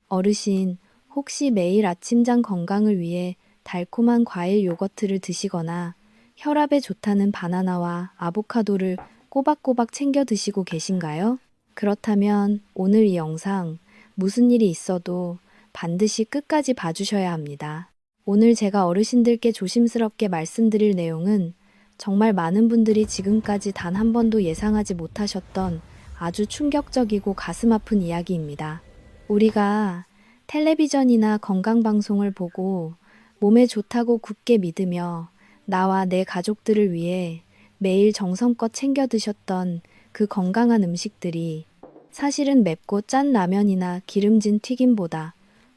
어르신, 혹시 매일 아침장 건강을 위해 달콤한 과일 요거트를 드시거나 혈압에 좋다는 바나나와 아보카도를 꼬박꼬박 챙겨 드시고 계신가요? 그렇다면 오늘 이 영상 무슨 일이 있어도 반드시 끝까지 봐주셔야 합니다. 오늘 제가 어르신들께 조심스럽게 말씀드릴 내용은 정말 많은 분들이 지금까지 단 한 번도 예상하지 못하셨던 아주 충격적이고 가슴 아픈 이야기입니다. 우리가 텔레비전이나 건강방송을 보고 몸에 좋다고 굳게 믿으며 나와 내 가족들을 위해 매일 정성껏 챙겨 드셨던 그 건강한 음식들이 사실은 맵고 짠 라면이나 기름진 튀김보다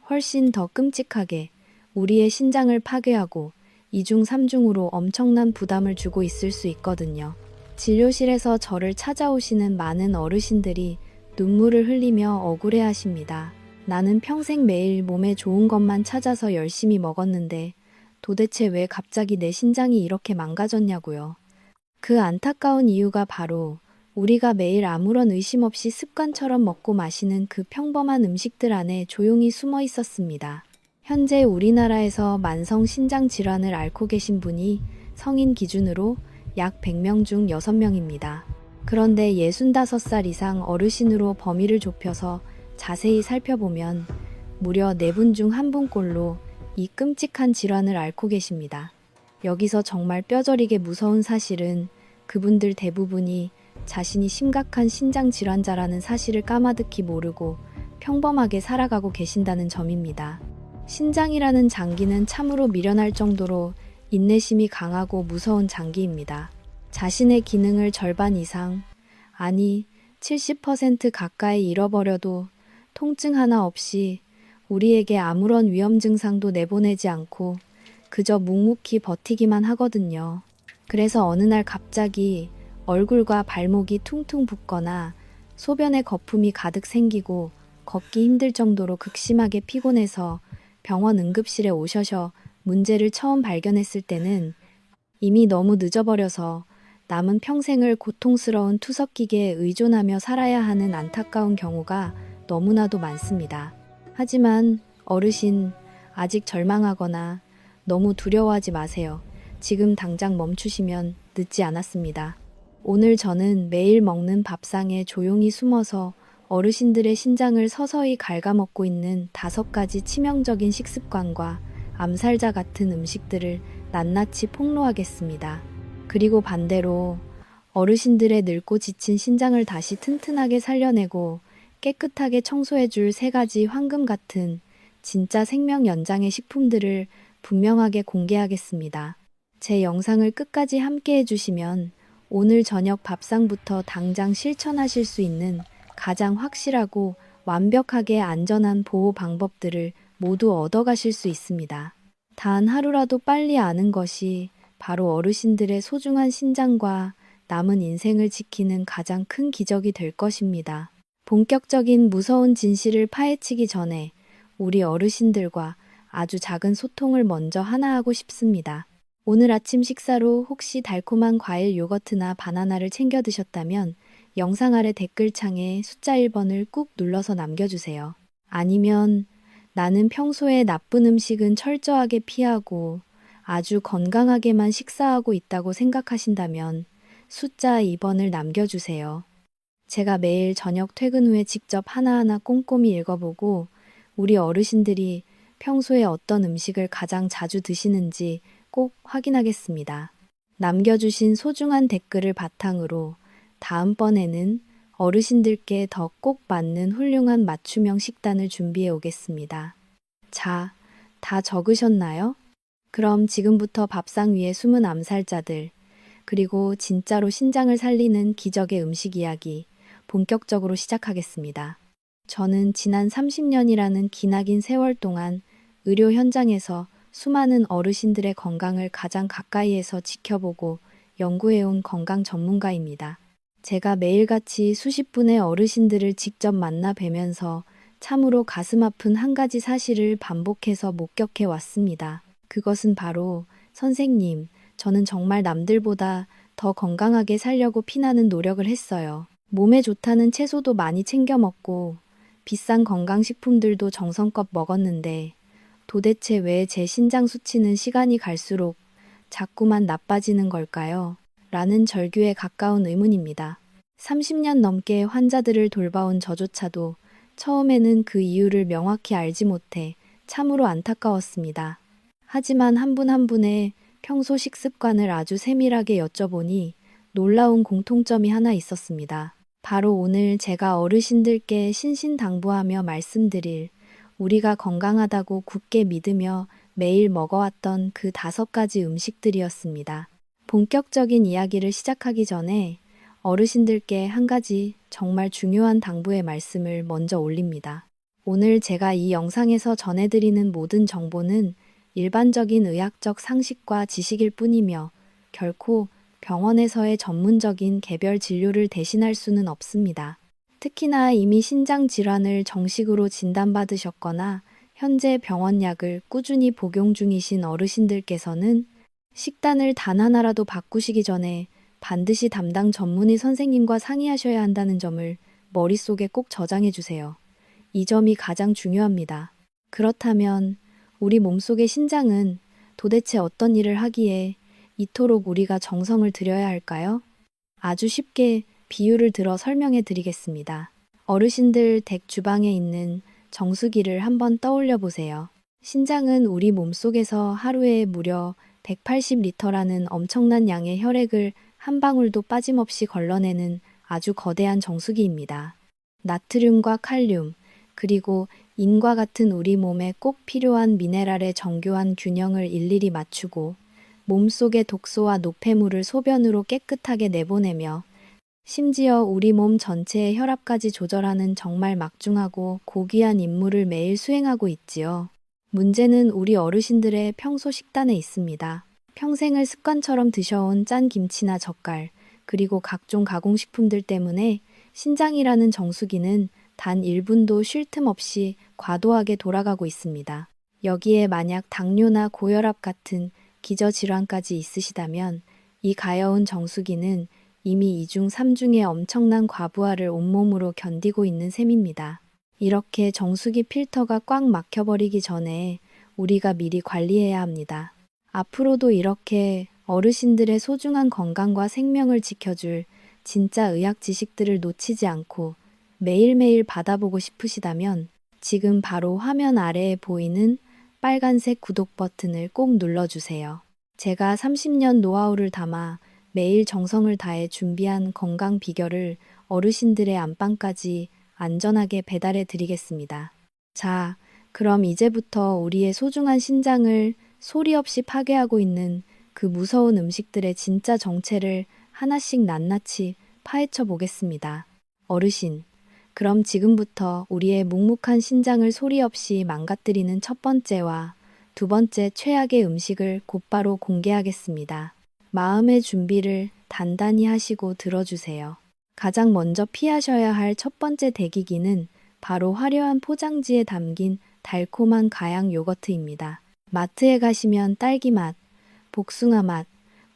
훨씬 더 끔찍하게 우리의 신장을 파괴하고 2중 3중으로 엄청난 부담을 주고 있을 수 있거든요. 진료실에서 저를 찾아오시는 많은 어르신들이 눈물을 흘리며 억울해하십니다. 나는 평생 매일 몸에 좋은 것만 찾아서 열심히 먹었는데 도대체 왜 갑자기 내 신장이 이렇게 망가졌냐고요. 그 안타까운 이유가 바로 우리가 매일 아무런 의심 없이 습관처럼 먹고 마시는 그 평범한 음식들 안에 조용히 숨어 있었습니다. 현재 우리나라에서 만성 신장 질환을 앓고 계신 분이 성인 기준으로 약 100명 중 6명입니다. 그런데 65살 이상 어르신으로 범위를 좁혀서 자세히 살펴보면 무려 4분 중 1분꼴로 이 끔찍한 질환을 앓고 계십니다. 여기서 정말 뼈저리게 무서운 사실은 그분들 대부분이 자신이 심각한 신장 질환자라는 사실을 까마득히 모르고 평범하게 살아가고 계신다는 점입니다. 신장이라는 장기는 참으로 미련할 정도로 인내심이 강하고 무서운 장기입니다. 자신의 기능을 절반 이상, 아니 70% 가까이 잃어버려도 통증 하나 없이 우리에게 아무런 위험 증상도 내보내지 않고 그저 묵묵히 버티기만 하거든요. 그래서 어느 날 갑자기 얼굴과 발목이 퉁퉁 붓거나 소변에 거품이 가득 생기고 걷기 힘들 정도로 극심하게 피곤해서 병원 응급실에 오셔서 문제를 처음 발견했을 때는 이미 너무 늦어버려서 남은 평생을 고통스러운 투석기계에 의존하며 살아야 하는 안타까운 경우가 너무나도 많습니다. 하지만 어르신, 아직 절망하거나 너무 두려워하지 마세요. 지금 당장 멈추시면 늦지 않았습니다. 오늘 저는 매일 먹는 밥상에 조용히 숨어서 어르신들의 신장을 서서히 갉아먹고 있는 5가지 치명적인 식습관과 암살자 같은 음식들을 낱낱이 폭로하겠습니다. 그리고 반대로 어르신들의 늙고 지친 신장을 다시 튼튼하게 살려내고 깨끗하게 청소해줄 3가지 황금 같은 진짜 생명 연장의 식품들을 분명하게 공개하겠습니다. 제 영상을 끝까지 함께 해주시면 오늘 저녁 밥상부터 당장 실천하실 수 있는 가장 확실하고 완벽하게 안전한 보호 방법들을 모두 얻어가실 수 있습니다. 단 하루라도 빨리 아는 것이 바로 어르신들의 소중한 신장과 남은 인생을 지키는 가장 큰 기적이 될 것입니다. 본격적인 무서운 진실을 파헤치기 전에 우리 어르신들과 아주 작은 소통을 먼저 하나 하고 싶습니다. 오늘 아침 식사로 혹시 달콤한 과일 요거트나 바나나를 챙겨 드셨다면 영상 아래 댓글창에 숫자 1번을 꾹 눌러서 남겨주세요. 아니면 나는 평소에 나쁜 음식은 철저하게 피하고 아주 건강하게만 식사하고 있다고 생각하신다면 숫자 2번을 남겨주세요. 제가 매일 저녁 퇴근 후에 직접 하나하나 꼼꼼히 읽어보고 우리 어르신들이 평소에 어떤 음식을 가장 자주 드시는지 꼭 확인하겠습니다. 남겨주신 소중한 댓글을 바탕으로 다음번에는 어르신들께 더 꼭 맞는 훌륭한 맞춤형 식단을 준비해 오겠습니다. 자, 다 적으셨나요? 그럼 지금부터 밥상 위에 숨은 암살자들, 그리고 진짜로 신장을 살리는 기적의 음식 이야기 본격적으로 시작하겠습니다. 저는 지난 30년이라는 기나긴 세월 동안 의료 현장에서 수많은 어르신들의 건강을 가장 가까이에서 지켜보고 연구해온 건강 전문가입니다. 제가 매일같이 수십 분의 어르신들을 직접 만나 뵈면서 참으로 가슴 아픈 한 가지 사실을 반복해서 목격해 왔습니다. 그것은 바로 선생님, 저는 정말 남들보다 더 건강하게 살려고 피나는 노력을 했어요. 몸에 좋다는 채소도 많이 챙겨 먹고 비싼 건강식품들도 정성껏 먹었는데 도대체 왜 제 신장 수치는 시간이 갈수록 자꾸만 나빠지는 걸까요? 라는 절규에 가까운 의문입니다. 30년 넘게 환자들을 돌봐온 저조차도 처음에는 그 이유를 명확히 알지 못해 참으로 안타까웠습니다. 하지만 한 분 한 분의 평소 식습관을 아주 세밀하게 여쭤보니 놀라운 공통점이 하나 있었습니다. 바로 오늘 제가 어르신들께 신신당부하며 말씀드릴 우리가 건강하다고 굳게 믿으며 매일 먹어왔던 그 5가지 음식들이었습니다. 본격적인 이야기를 시작하기 전에 어르신들께 한 가지 정말 중요한 당부의 말씀을 먼저 올립니다. 오늘 제가 이 영상에서 전해드리는 모든 정보는 일반적인 의학적 상식과 지식일 뿐이며 결코 병원에서의 전문적인 개별 진료를 대신할 수는 없습니다. 특히나 이미 신장 질환을 정식으로 진단받으셨거나 현재 병원약을 꾸준히 복용 중이신 어르신들께서는 식단을 단 하나라도 바꾸시기 전에 반드시 담당 전문의 선생님과 상의하셔야 한다는 점을 머릿속에 꼭 저장해 주세요. 이 점이 가장 중요합니다. 그렇다면 우리 몸속의 신장은 도대체 어떤 일을 하기에 이토록 우리가 정성을 들여야 할까요? 아주 쉽게 비유를 들어 설명해 드리겠습니다. 어르신들 댁 주방에 있는 정수기를 한번 떠올려 보세요. 신장은 우리 몸속에서 하루에 무려 180리터라는 엄청난 양의 혈액을 한 방울도 빠짐없이 걸러내는 아주 거대한 정수기입니다. 나트륨과 칼륨, 그리고 인과 같은 우리 몸에 꼭 필요한 미네랄의 정교한 균형을 일일이 맞추고 몸속의 독소와 노폐물을 소변으로 깨끗하게 내보내며 심지어 우리 몸 전체의 혈압까지 조절하는 정말 막중하고 고귀한 임무를 매일 수행하고 있지요. 문제는 우리 어르신들의 평소 식단에 있습니다. 평생을 습관처럼 드셔온 짠 김치나 젓갈, 그리고 각종 가공식품들 때문에 신장이라는 정수기는 단 1분도 쉴 틈 없이 과도하게 돌아가고 있습니다. 여기에 만약 당뇨나 고혈압 같은 기저질환까지 있으시다면 이 가여운 정수기는 이미 2중 3중의 엄청난 과부하를 온몸으로 견디고 있는 셈입니다. 이렇게 정수기 필터가 꽉 막혀버리기 전에 우리가 미리 관리해야 합니다. 앞으로도 이렇게 어르신들의 소중한 건강과 생명을 지켜줄 진짜 의학 지식들을 놓치지 않고 매일매일 받아보고 싶으시다면 지금 바로 화면 아래에 보이는 빨간색 구독 버튼을 꼭 눌러주세요. 제가 30년 노하우를 담아 매일 정성을 다해 준비한 건강 비결을 어르신들의 안방까지 안전하게 배달해 드리겠습니다. 자, 그럼 이제부터 우리의 소중한 신장을 소리 없이 파괴하고 있는 그 무서운 음식들의 진짜 정체를 하나씩 낱낱이 파헤쳐 보겠습니다. 어르신, 그럼 지금부터 우리의 묵묵한 신장을 소리 없이 망가뜨리는 첫 번째와 두 번째 최악의 음식을 곧바로 공개하겠습니다. 마음의 준비를 단단히 하시고 들어주세요. 가장 먼저 피하셔야 할 첫 번째 대기기는 바로 화려한 포장지에 담긴 달콤한 가양 요거트입니다. 마트에 가시면 딸기 맛, 복숭아 맛,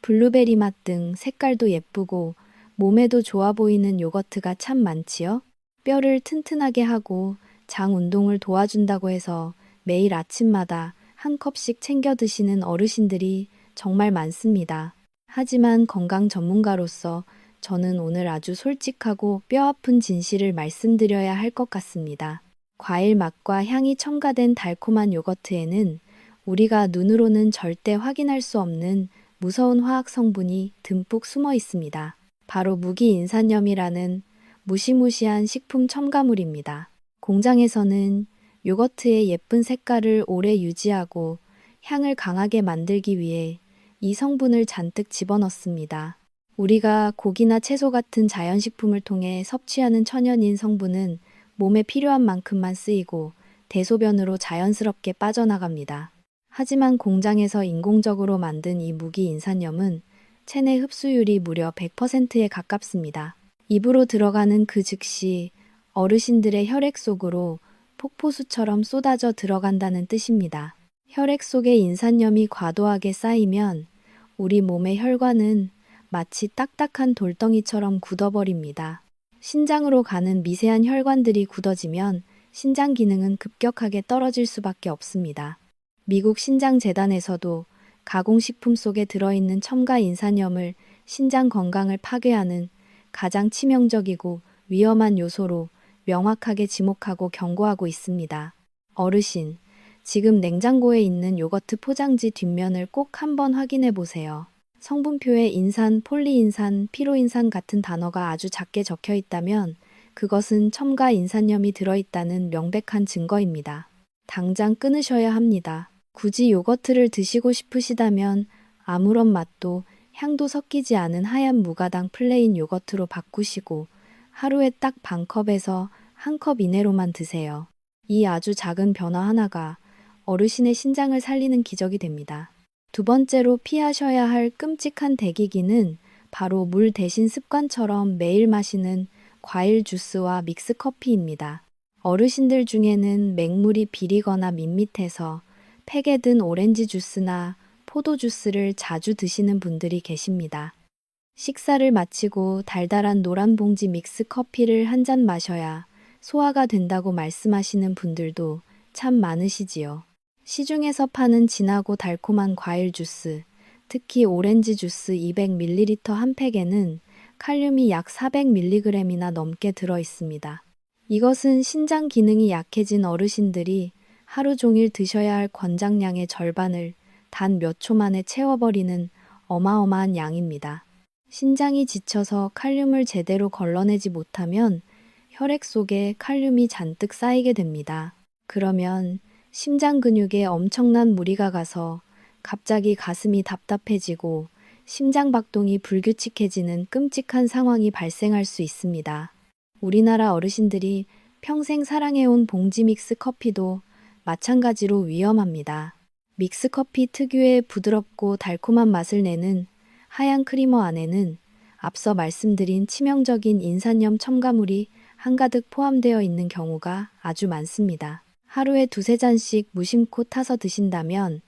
블루베리 맛 등 색깔도 예쁘고 몸에도 좋아 보이는 요거트가 참 많지요? 뼈를 튼튼하게 하고 장 운동을 도와준다고 해서 매일 아침마다 한 컵씩 챙겨 드시는 어르신들이 정말 많습니다. 하지만 건강 전문가로서 저는 오늘 아주 솔직하고 뼈아픈 진실을 말씀드려야 할 것 같습니다. 과일 맛과 향이 첨가된 달콤한 요거트에는 우리가 눈으로는 절대 확인할 수 없는 무서운 화학 성분이 듬뿍 숨어 있습니다. 바로 무기인산염이라는 무시무시한 식품 첨가물입니다. 공장에서는 요거트의 예쁜 색깔을 오래 유지하고 향을 강하게 만들기 위해 이 성분을 잔뜩 집어넣습니다. 우리가 고기나 채소 같은 자연식품을 통해 섭취하는 천연인 성분은 몸에 필요한 만큼만 쓰이고 대소변으로 자연스럽게 빠져나갑니다. 하지만 공장에서 인공적으로 만든 이 무기인산염은 체내 흡수율이 무려 100%에 가깝습니다. 입으로 들어가는 그 즉시 어르신들의 혈액 속으로 폭포수처럼 쏟아져 들어간다는 뜻입니다. 혈액 속에 인산염이 과도하게 쌓이면 우리 몸의 혈관은 마치 딱딱한 돌덩이처럼 굳어버립니다. 신장으로 가는 미세한 혈관들이 굳어지면 신장 기능은 급격하게 떨어질 수밖에 없습니다. 미국 신장재단에서도 가공식품 속에 들어있는 첨가 인산염을 신장 건강을 파괴하는 가장 치명적이고 위험한 요소로 명확하게 지목하고 경고하고 있습니다. 어르신, 지금 냉장고에 있는 요거트 포장지 뒷면을 꼭 한번 확인해 보세요. 성분표에 인산, 폴리인산, 피로인산 같은 단어가 아주 작게 적혀 있다면 그것은 첨가 인산염이 들어있다는 명백한 증거입니다. 당장 끊으셔야 합니다. 굳이 요거트를 드시고 싶으시다면 아무런 맛도 향도 섞이지 않은 하얀 무가당 플레인 요거트로 바꾸시고 하루에 딱 반 컵에서 한 컵 이내로만 드세요. 이 아주 작은 변화 하나가 어르신의 신장을 살리는 기적이 됩니다. 두 번째로 피하셔야 할 끔찍한 대기기는 바로 물 대신 습관처럼 매일 마시는 과일 주스와 믹스커피입니다. 어르신들 중에는 맹물이 비리거나 밋밋해서 팩에 든 오렌지 주스나 포도 주스를 자주 드시는 분들이 계십니다. 식사를 마치고 달달한 노란 봉지 믹스커피를 한 잔 마셔야 소화가 된다고 말씀하시는 분들도 참 많으시지요. 시중에서 파는 진하고 달콤한 과일 주스, 특히 오렌지 주스 200ml 한 팩에는 칼륨이 약 400mg이나 넘게 들어 있습니다. 이것은 신장 기능이 약해진 어르신들이 하루 종일 드셔야 할 권장량의 절반을 단 몇 초 만에 채워버리는 어마어마한 양입니다. 신장이 지쳐서 칼륨을 제대로 걸러내지 못하면 혈액 속에 칼륨이 잔뜩 쌓이게 됩니다. 그러면 심장 근육에 엄청난 무리가 가서 갑자기 가슴이 답답해지고 심장 박동이 불규칙해지는 끔찍한 상황이 발생할 수 있습니다. 우리나라 어르신들이 평생 사랑해온 봉지 믹스 커피도 마찬가지로 위험합니다. 믹스 커피 특유의 부드럽고 달콤한 맛을 내는 하얀 크리머 안에는 앞서 말씀드린 치명적인 인산염 첨가물이 한가득 포함되어 있는 경우가 아주 많습니다. 하루에 두세 잔씩 무심코 타서 드신다면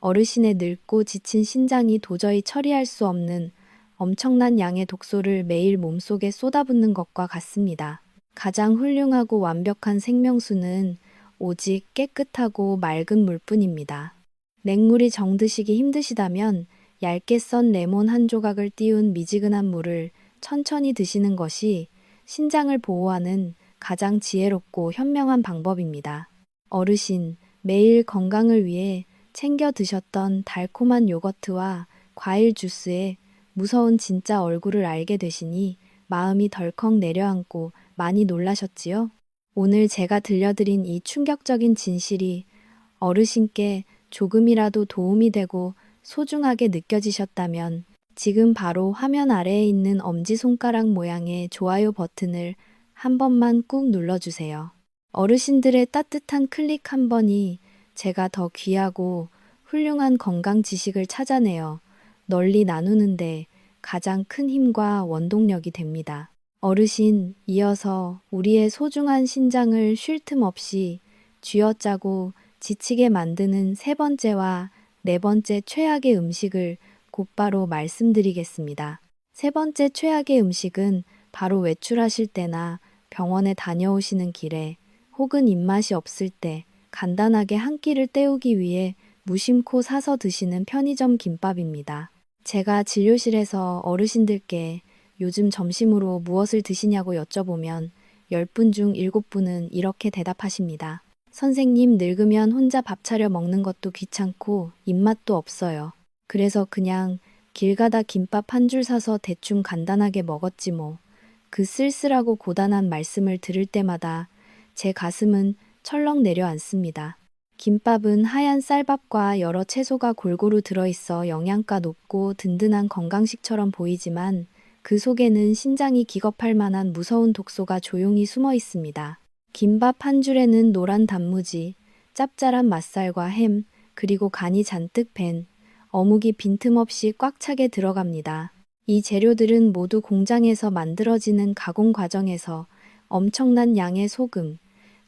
어르신의 늙고 지친 신장이 도저히 처리할 수 없는 엄청난 양의 독소를 매일 몸속에 쏟아붓는 것과 같습니다. 가장 훌륭하고 완벽한 생명수는 오직 깨끗하고 맑은 물뿐입니다. 냉물이 정드시기 힘드시다면 얇게 썬 레몬 한 조각을 띄운 미지근한 물을 천천히 드시는 것이 신장을 보호하는 가장 지혜롭고 현명한 방법입니다. 어르신, 매일 건강을 위해 챙겨 드셨던 달콤한 요거트와 과일 주스의 무서운 진짜 얼굴을 알게 되시니 마음이 덜컥 내려앉고 많이 놀라셨지요? 오늘 제가 들려드린 이 충격적인 진실이 어르신께 조금이라도 도움이 되고 소중하게 느껴지셨다면 지금 바로 화면 아래에 있는 엄지손가락 모양의 좋아요 버튼을 한 번만 꾹 눌러주세요. 어르신들의 따뜻한 클릭 한 번이 제가 더 귀하고 훌륭한 건강 지식을 찾아내어 널리 나누는데 가장 큰 힘과 원동력이 됩니다. 어르신, 이어서 우리의 소중한 신장을 쉴 틈 없이 쥐어짜고 지치게 만드는 세 번째와 네 번째 최악의 음식을 곧바로 말씀드리겠습니다. 세 번째 최악의 음식은 바로 외출하실 때나 병원에 다녀오시는 길에 혹은 입맛이 없을 때 간단하게 한 끼를 때우기 위해 무심코 사서 드시는 편의점 김밥입니다. 제가 진료실에서 어르신들께 요즘 점심으로 무엇을 드시냐고 여쭤보면 10분 중 7분은 이렇게 대답하십니다. 선생님, 늙으면 혼자 밥 차려 먹는 것도 귀찮고 입맛도 없어요. 그래서 그냥 길 가다 김밥 한 줄 사서 대충 간단하게 먹었지 뭐. 그 쓸쓸하고 고단한 말씀을 들을 때마다 제 가슴은 철렁 내려앉습니다. 김밥은 하얀 쌀밥과 여러 채소가 골고루 들어있어 영양가 높고 든든한 건강식처럼 보이지만 그 속에는 신장이 기겁할 만한 무서운 독소가 조용히 숨어 있습니다. 김밥 한 줄에는 노란 단무지, 짭짤한 맛살과 햄, 그리고 간이 잔뜩 밴 어묵이 빈틈없이 꽉 차게 들어갑니다. 이 재료들은 모두 공장에서 만들어지는 가공 과정에서 엄청난 양의 소금,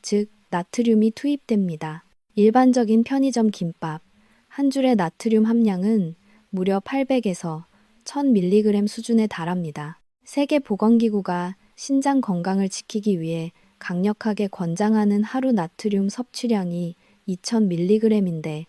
즉 나트륨이 투입됩니다. 일반적인 편의점 김밥 한 줄의 나트륨 함량은 무려 800에서 1000mg 수준에 달합니다. 세계보건기구가 신장 건강을 지키기 위해 강력하게 권장하는 하루 나트륨 섭취량이 2000mg인데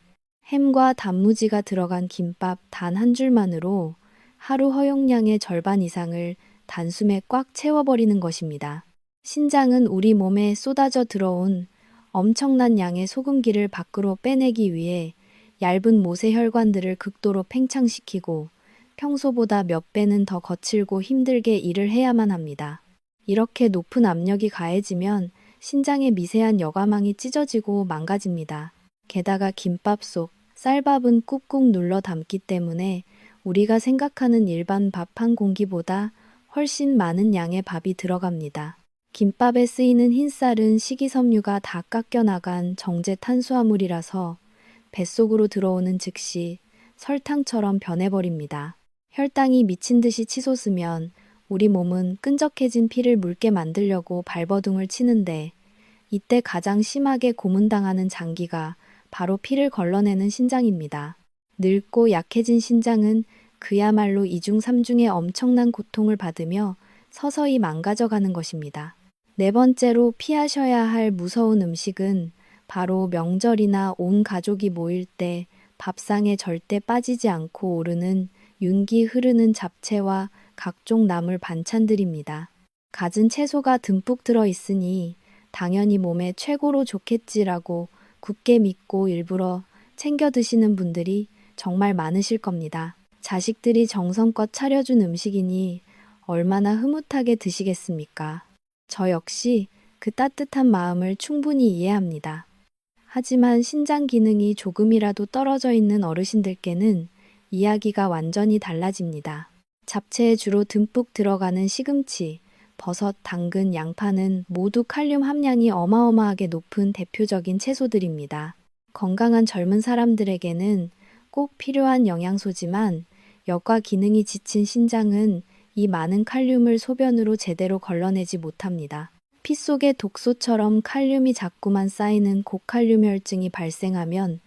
햄과 단무지가 들어간 김밥 단 한 줄만으로 하루 허용량의 절반 이상을 단숨에 꽉 채워버리는 것입니다. 신장은 우리 몸에 쏟아져 들어온 엄청난 양의 소금기를 밖으로 빼내기 위해 얇은 모세혈관들을 극도로 팽창시키고 평소보다 몇 배는 더 거칠고 힘들게 일을 해야만 합니다. 이렇게 높은 압력이 가해지면 신장의 미세한 여과망이 찢어지고 망가집니다. 게다가 김밥 속 쌀밥은 꾹꾹 눌러 담기 때문에 우리가 생각하는 일반 밥 한 공기보다 훨씬 많은 양의 밥이 들어갑니다. 김밥에 쓰이는 흰쌀은 식이섬유가 다 깎여 나간 정제 탄수화물이라서 뱃속으로 들어오는 즉시 설탕처럼 변해버립니다. 혈당이 미친 듯이 치솟으면 우리 몸은 끈적해진 피를 묽게 만들려고 발버둥을 치는데 이때 가장 심하게 고문당하는 장기가 바로 피를 걸러내는 신장입니다. 늙고 약해진 신장은 그야말로 이중삼중의 엄청난 고통을 받으며 서서히 망가져가는 것입니다. 네 번째로 피하셔야 할 무서운 음식은 바로 명절이나 온 가족이 모일 때 밥상에 절대 빠지지 않고 오르는 윤기 흐르는 잡채와 각종 나물 반찬들입니다. 갖은 채소가 듬뿍 들어있으니 당연히 몸에 최고로 좋겠지라고 굳게 믿고 일부러 챙겨 드시는 분들이 정말 많으실 겁니다. 자식들이 정성껏 차려준 음식이니 얼마나 흐뭇하게 드시겠습니까? 저 역시 그 따뜻한 마음을 충분히 이해합니다. 하지만 신장 기능이 조금이라도 떨어져 있는 어르신들께는 이야기가 완전히 달라집니다. 잡채에 주로 듬뿍 들어가는 시금치, 버섯, 당근, 양파는 모두 칼륨 함량이 어마어마하게 높은 대표적인 채소들입니다. 건강한 젊은 사람들에게는 꼭 필요한 영양소지만 여과 기능이 지친 신장은 이 많은 칼륨을 소변으로 제대로 걸러내지 못합니다. 피 속에 독소처럼 칼륨이 자꾸만 쌓이는 고칼륨혈증이 발생하면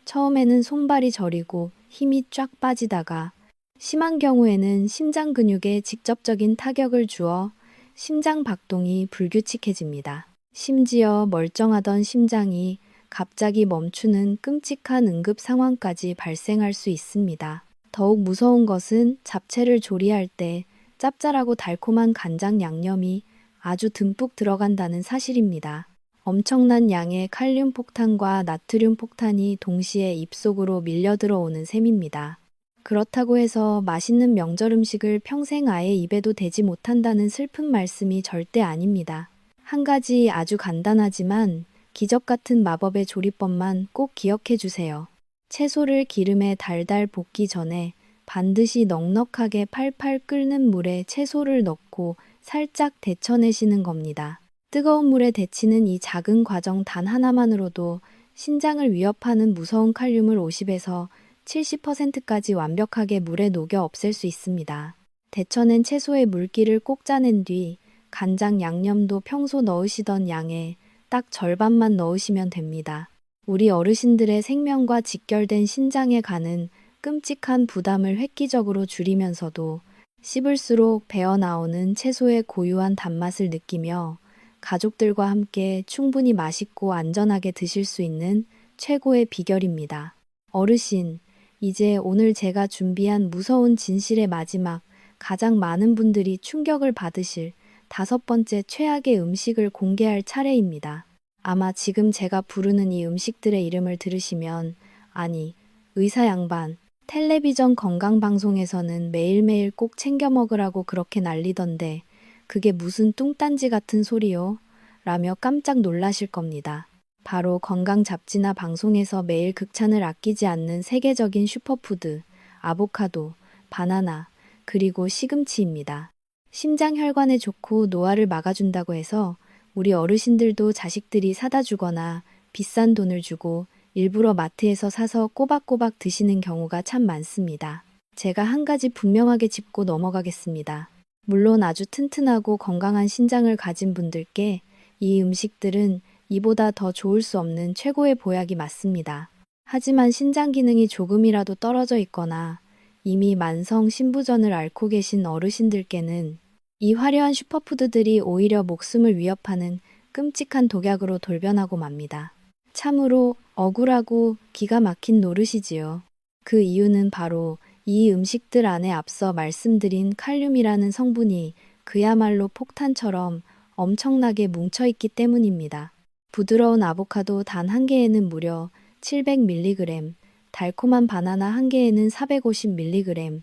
처음에는 손발이 저리고 힘이 쫙 빠지다가 심한 경우에는 심장 근육에 직접적인 타격을 주어 심장 박동이 불규칙해집니다. 심지어 멀쩡하던 심장이 갑자기 멈추는 끔찍한 응급 상황까지 발생할 수 있습니다. 더욱 무서운 것은 잡채를 조리할 때 짭짤하고 달콤한 간장 양념이 아주 듬뿍 들어간다는 사실입니다. 엄청난 양의 칼륨 폭탄과 나트륨 폭탄이 동시에 입속으로 밀려 들어오는 셈입니다. 그렇다고 해서 맛있는 명절 음식을 평생 아예 입에도 대지 못한다는 슬픈 말씀이 절대 아닙니다. 한 가지 아주 간단하지만 기적 같은 마법의 조리법만 꼭 기억해 주세요. 채소를 기름에 달달 볶기 전에 반드시 넉넉하게 팔팔 끓는 물에 채소를 넣고 살짝 데쳐내시는 겁니다. 뜨거운 물에 데치는 이 작은 과정 단 하나만으로도 신장을 위협하는 무서운 칼륨을 50에서 70%까지 완벽하게 물에 녹여 없앨 수 있습니다. 데쳐낸 채소의 물기를 꼭 짜낸 뒤 간장 양념도 평소 넣으시던 양의 딱 절반만 넣으시면 됩니다. 우리 어르신들의 생명과 직결된 신장에 가는 끔찍한 부담을 획기적으로 줄이면서도 씹을수록 배어나오는 채소의 고유한 단맛을 느끼며 가족들과 함께 충분히 맛있고 안전하게 드실 수 있는 최고의 비결입니다. 어르신, 이제 오늘 제가 준비한 무서운 진실의 마지막, 가장 많은 분들이 충격을 받으실 5번째 최악의 음식을 공개할 차례입니다. 아마 지금 제가 부르는 이 음식들의 이름을 들으시면, 아니, 의사 양반, 텔레비전 건강방송에서는 매일매일 꼭 챙겨 먹으라고 그렇게 난리던데 그게 무슨 뚱딴지 같은 소리요? 라며 깜짝 놀라실 겁니다. 바로 건강 잡지나 방송에서 매일 극찬을 아끼지 않는 세계적인 슈퍼푸드, 아보카도, 바나나, 그리고 시금치입니다. 심장혈관에 좋고 노화를 막아준다고 해서 우리 어르신들도 자식들이 사다 주거나 비싼 돈을 주고 일부러 마트에서 사서 꼬박꼬박 드시는 경우가 참 많습니다. 제가 한 가지 분명하게 짚고 넘어가겠습니다. 물론 아주 튼튼하고 건강한 신장을 가진 분들께 이 음식들은 이보다 더 좋을 수 없는 최고의 보약이 맞습니다. 하지만 신장 기능이 조금이라도 떨어져 있거나 이미 만성 신부전을 앓고 계신 어르신들께는 이 화려한 슈퍼푸드들이 오히려 목숨을 위협하는 끔찍한 독약으로 돌변하고 맙니다. 참으로 억울하고 기가 막힌 노릇이지요. 그 이유는 바로 이 음식들 안에 앞서 말씀드린 칼륨이라는 성분이 그야말로 폭탄처럼 엄청나게 뭉쳐있기 때문입니다. 부드러운 아보카도 단 한 개에는 무려 700mg, 달콤한 바나나 한 개에는 450mg,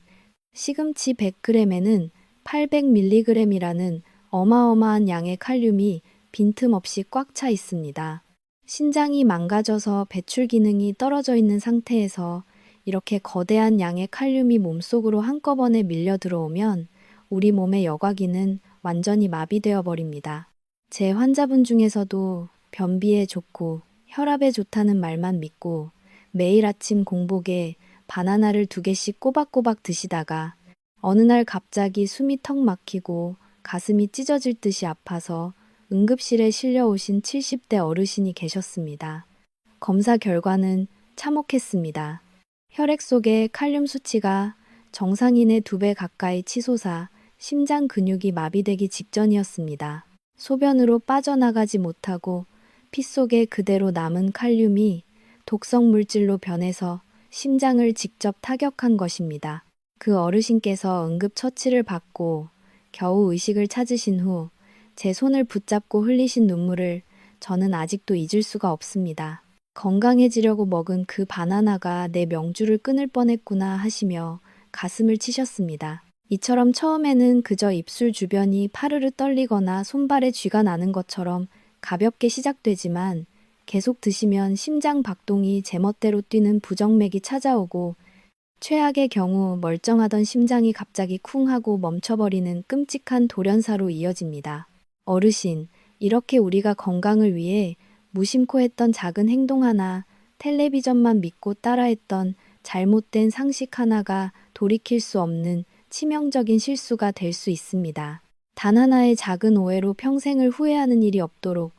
시금치 100g에는 800mg이라는 어마어마한 양의 칼륨이 빈틈없이 꽉 차 있습니다. 신장이 망가져서 배출 기능이 떨어져 있는 상태에서 이렇게 거대한 양의 칼륨이 몸속으로 한꺼번에 밀려 들어오면 우리 몸의 여과기는 완전히 마비되어 버립니다. 제 환자분 중에서도 변비에 좋고 혈압에 좋다는 말만 믿고 매일 아침 공복에 바나나를 2개씩 꼬박꼬박 드시다가 어느 날 갑자기 숨이 턱 막히고 가슴이 찢어질 듯이 아파서 응급실에 실려오신 70대 어르신이 계셨습니다. 검사 결과는 참혹했습니다. 혈액 속의 칼륨 수치가 정상인의 2배 가까이 치솟아 심장 근육이 마비되기 직전이었습니다. 소변으로 빠져나가지 못하고 피 속에 그대로 남은 칼륨이 독성 물질로 변해서 심장을 직접 타격한 것입니다. 그 어르신께서 응급처치를 받고 겨우 의식을 찾으신 후 제 손을 붙잡고 흘리신 눈물을 저는 아직도 잊을 수가 없습니다. 건강해지려고 먹은 그 바나나가 내 명주를 끊을 뻔했구나 하시며 가슴을 치셨습니다. 이처럼 처음에는 그저 입술 주변이 파르르 떨리거나 손발에 쥐가 나는 것처럼 가볍게 시작되지만 계속 드시면 심장 박동이 제멋대로 뛰는 부정맥이 찾아오고 최악의 경우 멀쩡하던 심장이 갑자기 쿵 하고 멈춰버리는 끔찍한 돌연사로 이어집니다. 어르신, 이렇게 우리가 건강을 위해 무심코 했던 작은 행동 하나, 텔레비전만 믿고 따라했던 잘못된 상식 하나가 돌이킬 수 없는 치명적인 실수가 될 수 있습니다. 단 하나의 작은 오해로 평생을 후회하는 일이 없도록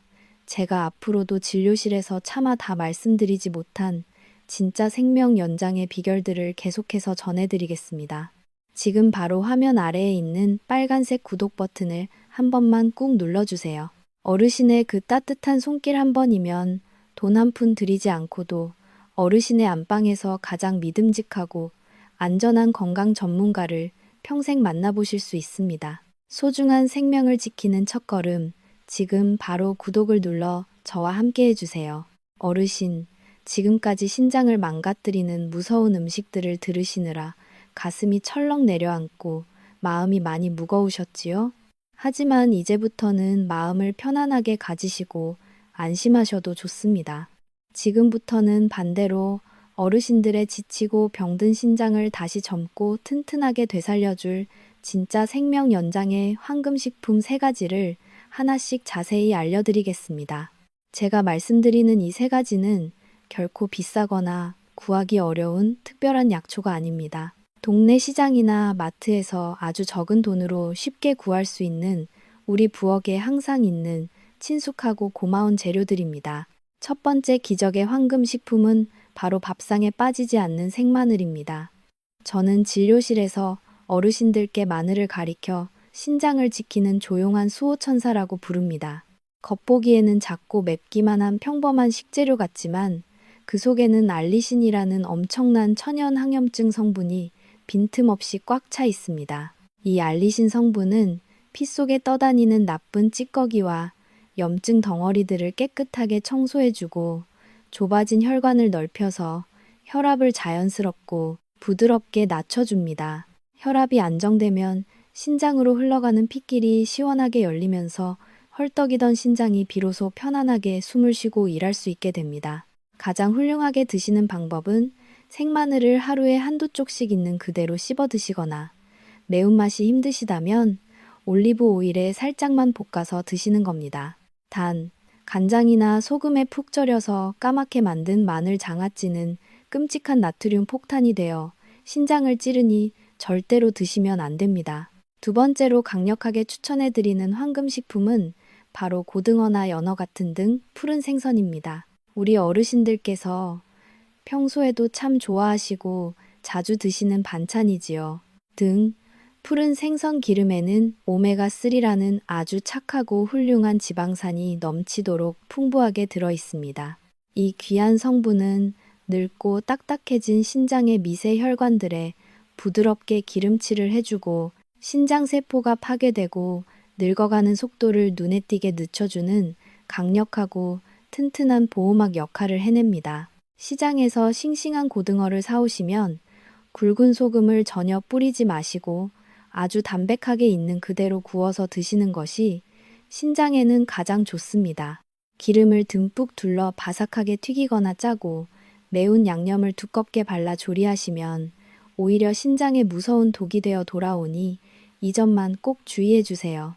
제가 앞으로도 진료실에서 차마 다 말씀드리지 못한 진짜 생명 연장의 비결들을 계속해서 전해드리겠습니다. 지금 바로 화면 아래에 있는 빨간색 구독 버튼을 한 번만 꾹 눌러주세요. 어르신의 그 따뜻한 손길 한 번이면 돈 한 푼 들이지 않고도 어르신의 안방에서 가장 믿음직하고 안전한 건강 전문가를 평생 만나보실 수 있습니다. 소중한 생명을 지키는 첫걸음, 지금 바로 구독을 눌러 저와 함께 해주세요. 어르신, 지금까지 신장을 망가뜨리는 무서운 음식들을 들으시느라 가슴이 철렁 내려앉고 마음이 많이 무거우셨지요? 하지만 이제부터는 마음을 편안하게 가지시고 안심하셔도 좋습니다. 지금부터는 반대로 어르신들의 지치고 병든 신장을 다시 젊고 튼튼하게 되살려줄 진짜 생명 연장의 황금식품 3가지를 하나씩 자세히 알려드리겠습니다. 제가 말씀드리는 이 3가지는 결코 비싸거나 구하기 어려운 특별한 약초가 아닙니다. 동네 시장이나 마트에서 아주 적은 돈으로 쉽게 구할 수 있는 우리 부엌에 항상 있는 친숙하고 고마운 재료들입니다. 첫 번째 기적의 황금식품은 바로 밥상에 빠지지 않는 생마늘입니다. 저는 진료실에서 어르신들께 마늘을 가리켜 신장을 지키는 조용한 수호천사라고 부릅니다. 겉보기에는 작고 맵기만 한 평범한 식재료 같지만 그 속에는 알리신이라는 엄청난 천연 항염증 성분이 빈틈없이 꽉 차 있습니다. 이 알리신 성분은 피 속에 떠다니는 나쁜 찌꺼기와 염증 덩어리들을 깨끗하게 청소해주고 좁아진 혈관을 넓혀서 혈압을 자연스럽고 부드럽게 낮춰줍니다. 혈압이 안정되면 신장으로 흘러가는 피길이 시원하게 열리면서 헐떡이던 신장이 비로소 편안하게 숨을 쉬고 일할 수 있게 됩니다. 가장 훌륭하게 드시는 방법은 생마늘을 하루에 한두 쪽씩 있는 그대로 씹어 드시거나 매운맛이 힘드시다면 올리브 오일에 살짝만 볶아서 드시는 겁니다. 단, 간장이나 소금에 푹 절여서 까맣게 만든 마늘 장아찌는 끔찍한 나트륨 폭탄이 되어 신장을 찌르니 절대로 드시면 안 됩니다. 두 번째로 강력하게 추천해드리는 황금식품은 바로 고등어나 연어 같은 등 푸른 생선입니다. 우리 어르신들께서 평소에도 참 좋아하시고 자주 드시는 반찬이지요. 등, 푸른 생선 기름에는 오메가3라는 아주 착하고 훌륭한 지방산이 넘치도록 풍부하게 들어 있습니다. 이 귀한 성분은 늙고 딱딱해진 신장의 미세 혈관들에 부드럽게 기름칠을 해주고 신장세포가 파괴되고 늙어가는 속도를 눈에 띄게 늦춰주는 강력하고 튼튼한 보호막 역할을 해냅니다. 시장에서 싱싱한 고등어를 사오시면 굵은 소금을 전혀 뿌리지 마시고 아주 담백하게 있는 그대로 구워서 드시는 것이 신장에는 가장 좋습니다. 기름을 듬뿍 둘러 바삭하게 튀기거나 짜고 매운 양념을 두껍게 발라 조리하시면 오히려 신장에 무서운 독이 되어 돌아오니 이 점만 꼭 주의해 주세요.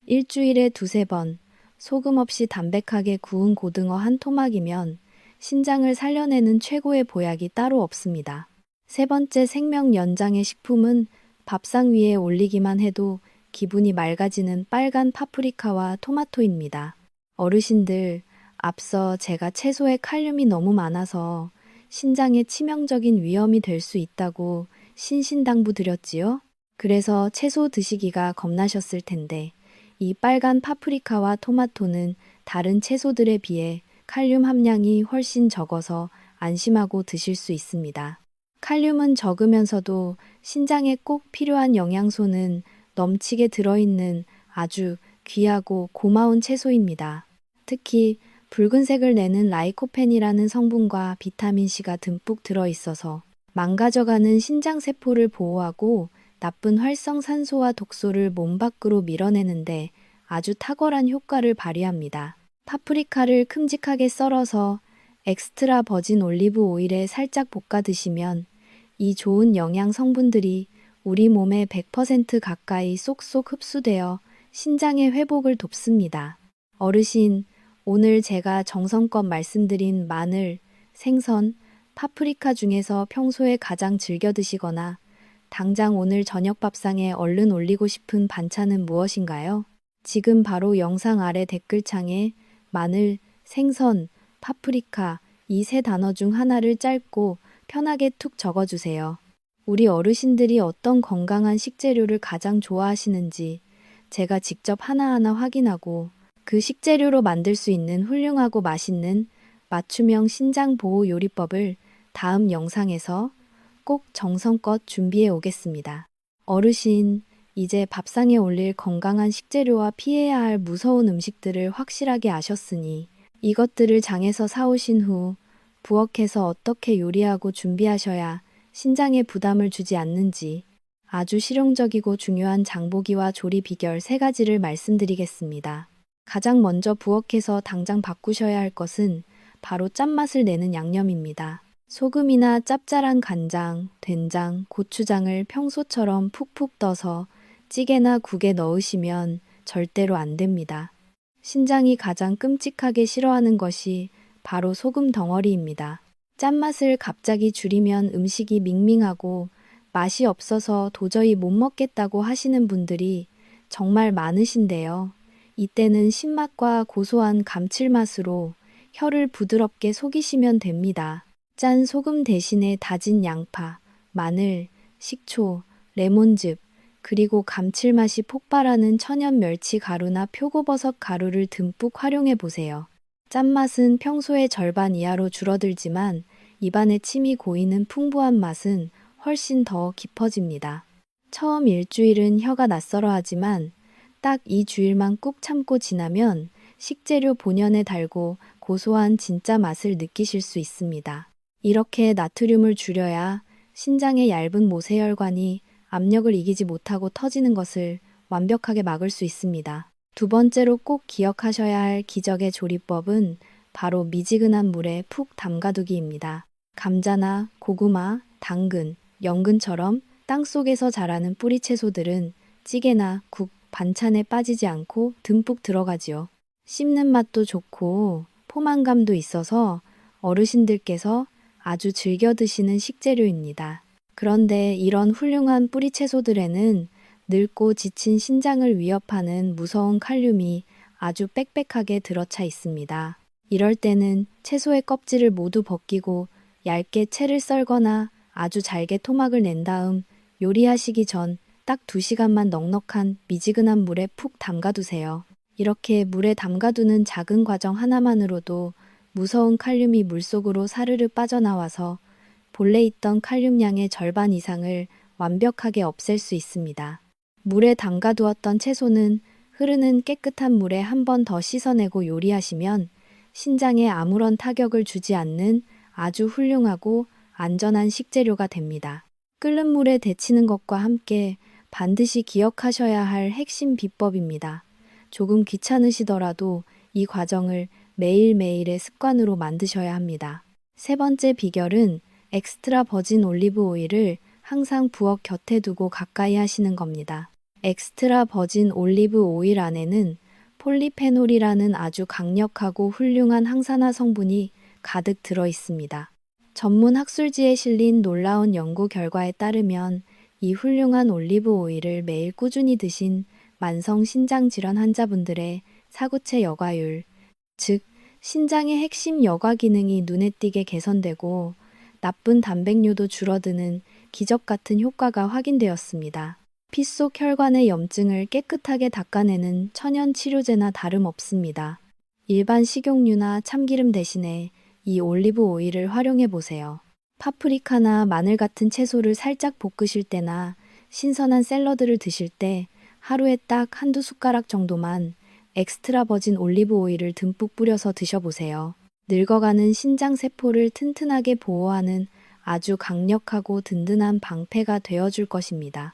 일주일에 2~3번 소금 없이 담백하게 구운 고등어 한 토막이면 신장을 살려내는 최고의 보약이 따로 없습니다. 세 번째 생명 연장의 식품은 밥상 위에 올리기만 해도 기분이 맑아지는 빨간 파프리카와 토마토입니다. 어르신들, 앞서 제가 채소에 칼륨이 너무 많아서 신장에 치명적인 위험이 될 수 있다고 신신당부 드렸지요? 그래서 채소 드시기가 겁나셨을 텐데 이 빨간 파프리카와 토마토는 다른 채소들에 비해 칼륨 함량이 훨씬 적어서 안심하고 드실 수 있습니다. 칼륨은 적으면서도 신장에 꼭 필요한 영양소는 넘치게 들어있는 아주 귀하고 고마운 채소입니다. 특히 붉은색을 내는 라이코펜이라는 성분과 비타민C가 듬뿍 들어있어서 망가져가는 신장세포를 보호하고 나쁜 활성산소와 독소를 몸 밖으로 밀어내는데 아주 탁월한 효과를 발휘합니다. 파프리카를 큼직하게 썰어서 엑스트라 버진 올리브 오일에 살짝 볶아 드시면 이 좋은 영양 성분들이 우리 몸에 100% 가까이 쏙쏙 흡수되어 신장의 회복을 돕습니다. 어르신, 오늘 제가 정성껏 말씀드린 마늘, 생선, 파프리카 중에서 평소에 가장 즐겨 드시거나 당장 오늘 저녁 밥상에 얼른 올리고 싶은 반찬은 무엇인가요? 지금 바로 영상 아래 댓글창에 마늘, 생선, 파프리카 이 세 단어 중 하나를 짧고 편하게 툭 적어주세요. 우리 어르신들이 어떤 건강한 식재료를 가장 좋아하시는지 제가 직접 하나하나 확인하고 그 식재료로 만들 수 있는 훌륭하고 맛있는 맞춤형 신장 보호 요리법을 다음 영상에서 꼭 정성껏 준비해 오겠습니다. 어르신, 이제 밥상에 올릴 건강한 식재료와 피해야 할 무서운 음식들을 확실하게 아셨으니 이것들을 장에서 사오신 후 부엌에서 어떻게 요리하고 준비하셔야 신장에 부담을 주지 않는지 아주 실용적이고 중요한 장보기와 조리 비결 3가지를 말씀드리겠습니다. 가장 먼저 부엌에서 당장 바꾸셔야 할 것은 바로 짠맛을 내는 양념입니다. 소금이나 짭짤한 간장, 된장, 고추장을 평소처럼 푹푹 떠서 찌개나 국에 넣으시면 절대로 안 됩니다. 신장이 가장 끔찍하게 싫어하는 것이 바로 소금 덩어리입니다. 짠맛을 갑자기 줄이면 음식이 밍밍하고 맛이 없어서 도저히 못 먹겠다고 하시는 분들이 정말 많으신데요. 이때는 신맛과 고소한 감칠맛으로 혀를 부드럽게 속이시면 됩니다. 짠 소금 대신에 다진 양파, 마늘, 식초, 레몬즙, 그리고 감칠맛이 폭발하는 천연 멸치 가루나 표고버섯 가루를 듬뿍 활용해 보세요. 짠맛은 평소의 절반 이하로 줄어들지만 입안에 침이 고이는 풍부한 맛은 훨씬 더 깊어집니다. 처음 일주일은 혀가 낯설어 하지만 딱 2주일만 꾹 참고 지나면 식재료 본연에 달고 고소한 진짜 맛을 느끼실 수 있습니다. 이렇게 나트륨을 줄여야 신장의 얇은 모세혈관이 압력을 이기지 못하고 터지는 것을 완벽하게 막을 수 있습니다. 두 번째로 꼭 기억하셔야 할 기적의 조리법은 바로 미지근한 물에 푹 담가두기입니다. 감자나 고구마, 당근, 연근처럼 땅속에서 자라는 뿌리 채소들은 찌개나 국, 반찬에 빠지지 않고 듬뿍 들어가지요. 씹는 맛도 좋고 포만감도 있어서 어르신들께서 아주 즐겨 드시는 식재료입니다. 그런데 이런 훌륭한 뿌리 채소들에는 늙고 지친 신장을 위협하는 무서운 칼륨이 아주 빽빽하게 들어차 있습니다. 이럴 때는 채소의 껍질을 모두 벗기고 얇게 채를 썰거나 아주 잘게 토막을 낸 다음 요리하시기 전 딱 2시간만 넉넉한 미지근한 물에 푹 담가두세요. 이렇게 물에 담가두는 작은 과정 하나만으로도 무서운 칼륨이 물속으로 사르르 빠져나와서 본래 있던 칼륨량의 절반 이상을 완벽하게 없앨 수 있습니다. 물에 담가두었던 채소는 흐르는 깨끗한 물에 한 번 더 씻어내고 요리하시면 신장에 아무런 타격을 주지 않는 아주 훌륭하고 안전한 식재료가 됩니다. 끓는 물에 데치는 것과 함께 반드시 기억하셔야 할 핵심 비법입니다. 조금 귀찮으시더라도 이 과정을 매일매일의 습관으로 만드셔야 합니다. 세 번째 비결은 엑스트라 버진 올리브 오일을 항상 부엌 곁에 두고 가까이 하시는 겁니다. 엑스트라 버진 올리브 오일 안에는 폴리페놀이라는 아주 강력하고 훌륭한 항산화 성분이 가득 들어 있습니다. 전문 학술지에 실린 놀라운 연구 결과에 따르면 이 훌륭한 올리브 오일을 매일 꾸준히 드신 만성 신장 질환 환자분들의 사구체 여과율, 즉 신장의 핵심 여과 기능이 눈에 띄게 개선되고 나쁜 단백뇨도 줄어드는 기적 같은 효과가 확인되었습니다. 피 속 혈관의 염증을 깨끗하게 닦아내는 천연 치료제나 다름없습니다. 일반 식용유나 참기름 대신에 이 올리브 오일을 활용해 보세요. 파프리카나 마늘 같은 채소를 살짝 볶으실 때나 신선한 샐러드를 드실 때 하루에 딱 한두 숟가락 정도만 엑스트라 버진 올리브 오일을 듬뿍 뿌려서 드셔보세요. 늙어가는 신장 세포를 튼튼하게 보호하는 아주 강력하고 든든한 방패가 되어줄 것입니다.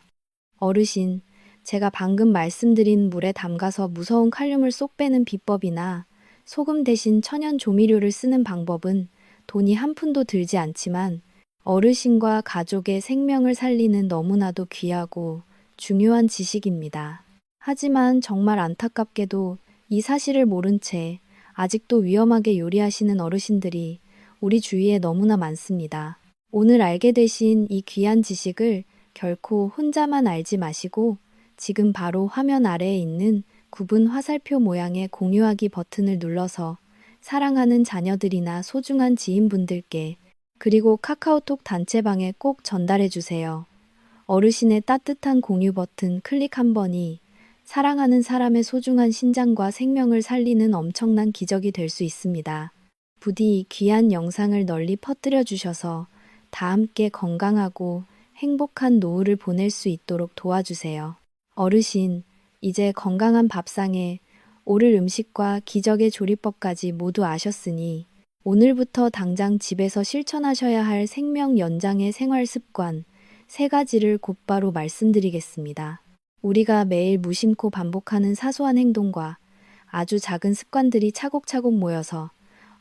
어르신, 제가 방금 말씀드린 물에 담가서 무서운 칼륨을 쏙 빼는 비법이나 소금 대신 천연 조미료를 쓰는 방법은 돈이 한 푼도 들지 않지만 어르신과 가족의 생명을 살리는 너무나도 귀하고 중요한 지식입니다. 하지만 정말 안타깝게도 이 사실을 모른 채 아직도 위험하게 요리하시는 어르신들이 우리 주위에 너무나 많습니다. 오늘 알게 되신 이 귀한 지식을 결코 혼자만 알지 마시고 지금 바로 화면 아래에 있는 구분 화살표 모양의 공유하기 버튼을 눌러서 사랑하는 자녀들이나 소중한 지인분들께 그리고 카카오톡 단체방에 꼭 전달해 주세요. 어르신의 따뜻한 공유 버튼 클릭 한 번이 사랑하는 사람의 소중한 신장과 생명을 살리는 엄청난 기적이 될 수 있습니다. 부디 귀한 영상을 널리 퍼뜨려 주셔서 다 함께 건강하고 행복한 노후를 보낼 수 있도록 도와주세요. 어르신, 이제 건강한 밥상에 오를 음식과 기적의 조리법까지 모두 아셨으니 오늘부터 당장 집에서 실천하셔야 할 생명 연장의 생활 습관 3가지를 곧바로 말씀드리겠습니다. 우리가 매일 무심코 반복하는 사소한 행동과 아주 작은 습관들이 차곡차곡 모여서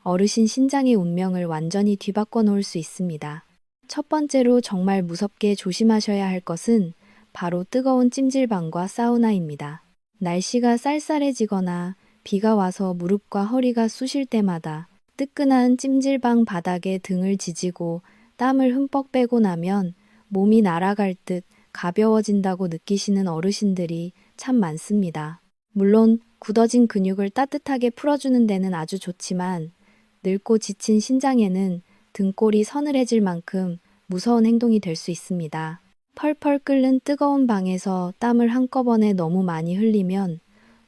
어르신 신장의 운명을 완전히 뒤바꿔 놓을 수 있습니다. 첫 번째로 정말 무섭게 조심하셔야 할 것은 바로 뜨거운 찜질방과 사우나입니다. 날씨가 쌀쌀해지거나 비가 와서 무릎과 허리가 쑤실 때마다 뜨끈한 찜질방 바닥에 등을 지지고 땀을 흠뻑 빼고 나면 몸이 날아갈 듯 가벼워진다고 느끼시는 어르신들이 참 많습니다. 물론 굳어진 근육을 따뜻하게 풀어주는 데는 아주 좋지만 늙고 지친 신장에는 등골이 서늘해질 만큼 무서운 행동이 될 수 있습니다. 펄펄 끓는 뜨거운 방에서 땀을 한꺼번에 너무 많이 흘리면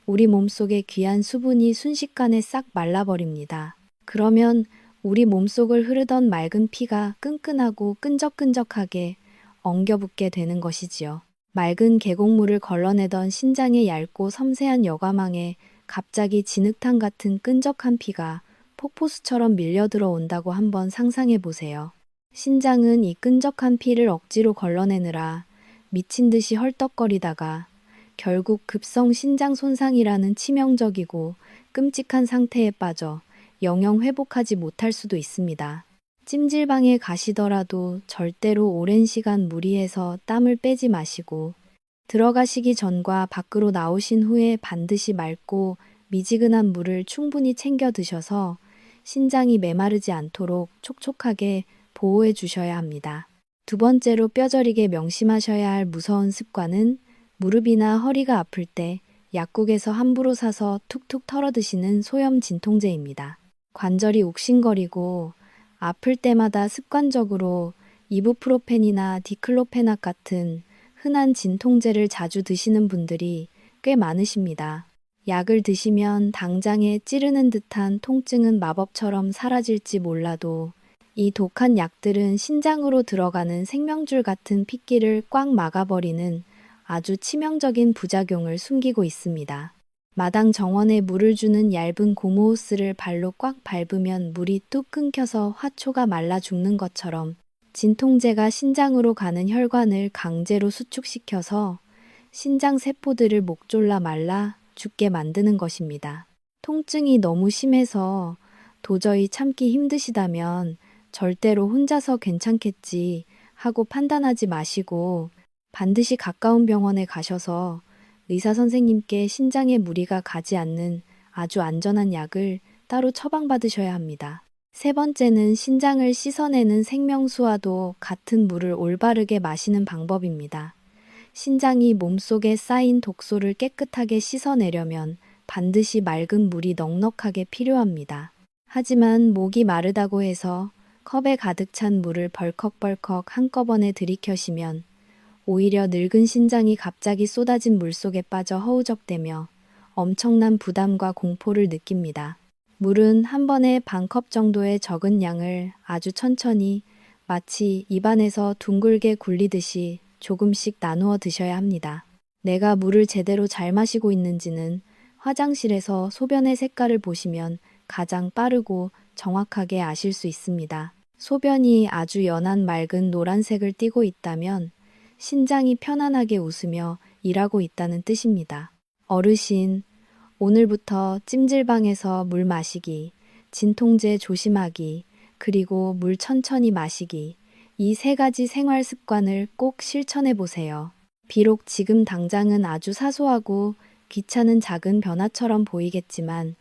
우리 몸속의 귀한 수분이 순식간에 싹 말라버립니다. 그러면 우리 몸속을 흐르던 맑은 피가 끈끈하고 끈적끈적하게 엉겨붙게 되는 것이지요. 맑은 계곡물을 걸러내던 신장의 얇고 섬세한 여과망에 갑자기 진흙탕 같은 끈적한 피가 폭포수처럼 밀려들어 온다고 한번 상상해 보세요. 신장은 이 끈적한 피를 억지로 걸러내느라 미친 듯이 헐떡거리다가 결국 급성 신장 손상이라는 치명적이고 끔찍한 상태에 빠져 영영 회복하지 못할 수도 있습니다. 찜질방에 가시더라도 절대로 오랜 시간 무리해서 땀을 빼지 마시고 들어가시기 전과 밖으로 나오신 후에 반드시 맑고 미지근한 물을 충분히 챙겨 드셔서 신장이 메마르지 않도록 촉촉하게 보호해 주셔야 합니다. 두 번째로 뼈저리게 명심하셔야 할 무서운 습관은 무릎이나 허리가 아플 때 약국에서 함부로 사서 툭툭 털어 드시는 소염 진통제입니다. 관절이 욱신거리고 아플 때마다 습관적으로 이부프로펜이나 디클로페낙 같은 흔한 진통제를 자주 드시는 분들이 꽤 많으십니다. 약을 드시면 당장에 찌르는 듯한 통증은 마법처럼 사라질지 몰라도 이 독한 약들은 신장으로 들어가는 생명줄 같은 핏기를 꽉 막아버리는 아주 치명적인 부작용을 숨기고 있습니다. 마당 정원에 물을 주는 얇은 고무호스를 발로 꽉 밟으면 물이 뚝 끊겨서 화초가 말라 죽는 것처럼 진통제가 신장으로 가는 혈관을 강제로 수축시켜서 신장 세포들을 목졸라 말라 죽게 만드는 것입니다. 통증이 너무 심해서 도저히 참기 힘드시다면 절대로 혼자서 괜찮겠지 하고 판단하지 마시고 반드시 가까운 병원에 가셔서 의사 선생님께 신장에 무리가 가지 않는 아주 안전한 약을 따로 처방받으셔야 합니다. 세 번째는 신장을 씻어내는 생명수와도 같은 물을 올바르게 마시는 방법입니다. 신장이 몸속에 쌓인 독소를 깨끗하게 씻어내려면 반드시 맑은 물이 넉넉하게 필요합니다. 하지만 목이 마르다고 해서 컵에 가득 찬 물을 벌컥벌컥 한꺼번에 들이켜시면 오히려 늙은 신장이 갑자기 쏟아진 물속에 빠져 허우적대며 엄청난 부담과 공포를 느낍니다. 물은 한 번에 반 컵 정도의 적은 양을 아주 천천히 마치 입안에서 둥글게 굴리듯이 조금씩 나누어 드셔야 합니다. 내가 물을 제대로 잘 마시고 있는지는 화장실에서 소변의 색깔을 보시면 가장 빠르고 정확하게 아실 수 있습니다. 소변이 아주 연한 맑은 노란색을 띠고 있다면 신장이 편안하게 웃으며 일하고 있다는 뜻입니다. 어르신, 오늘부터 찜질방에서 물 마시기, 진통제 조심하기, 그리고 물 천천히 마시기, 이 세 가지 생활 습관을 꼭 실천해 보세요. 비록 지금 당장은 아주 사소하고 귀찮은 작은 변화처럼 보이겠지만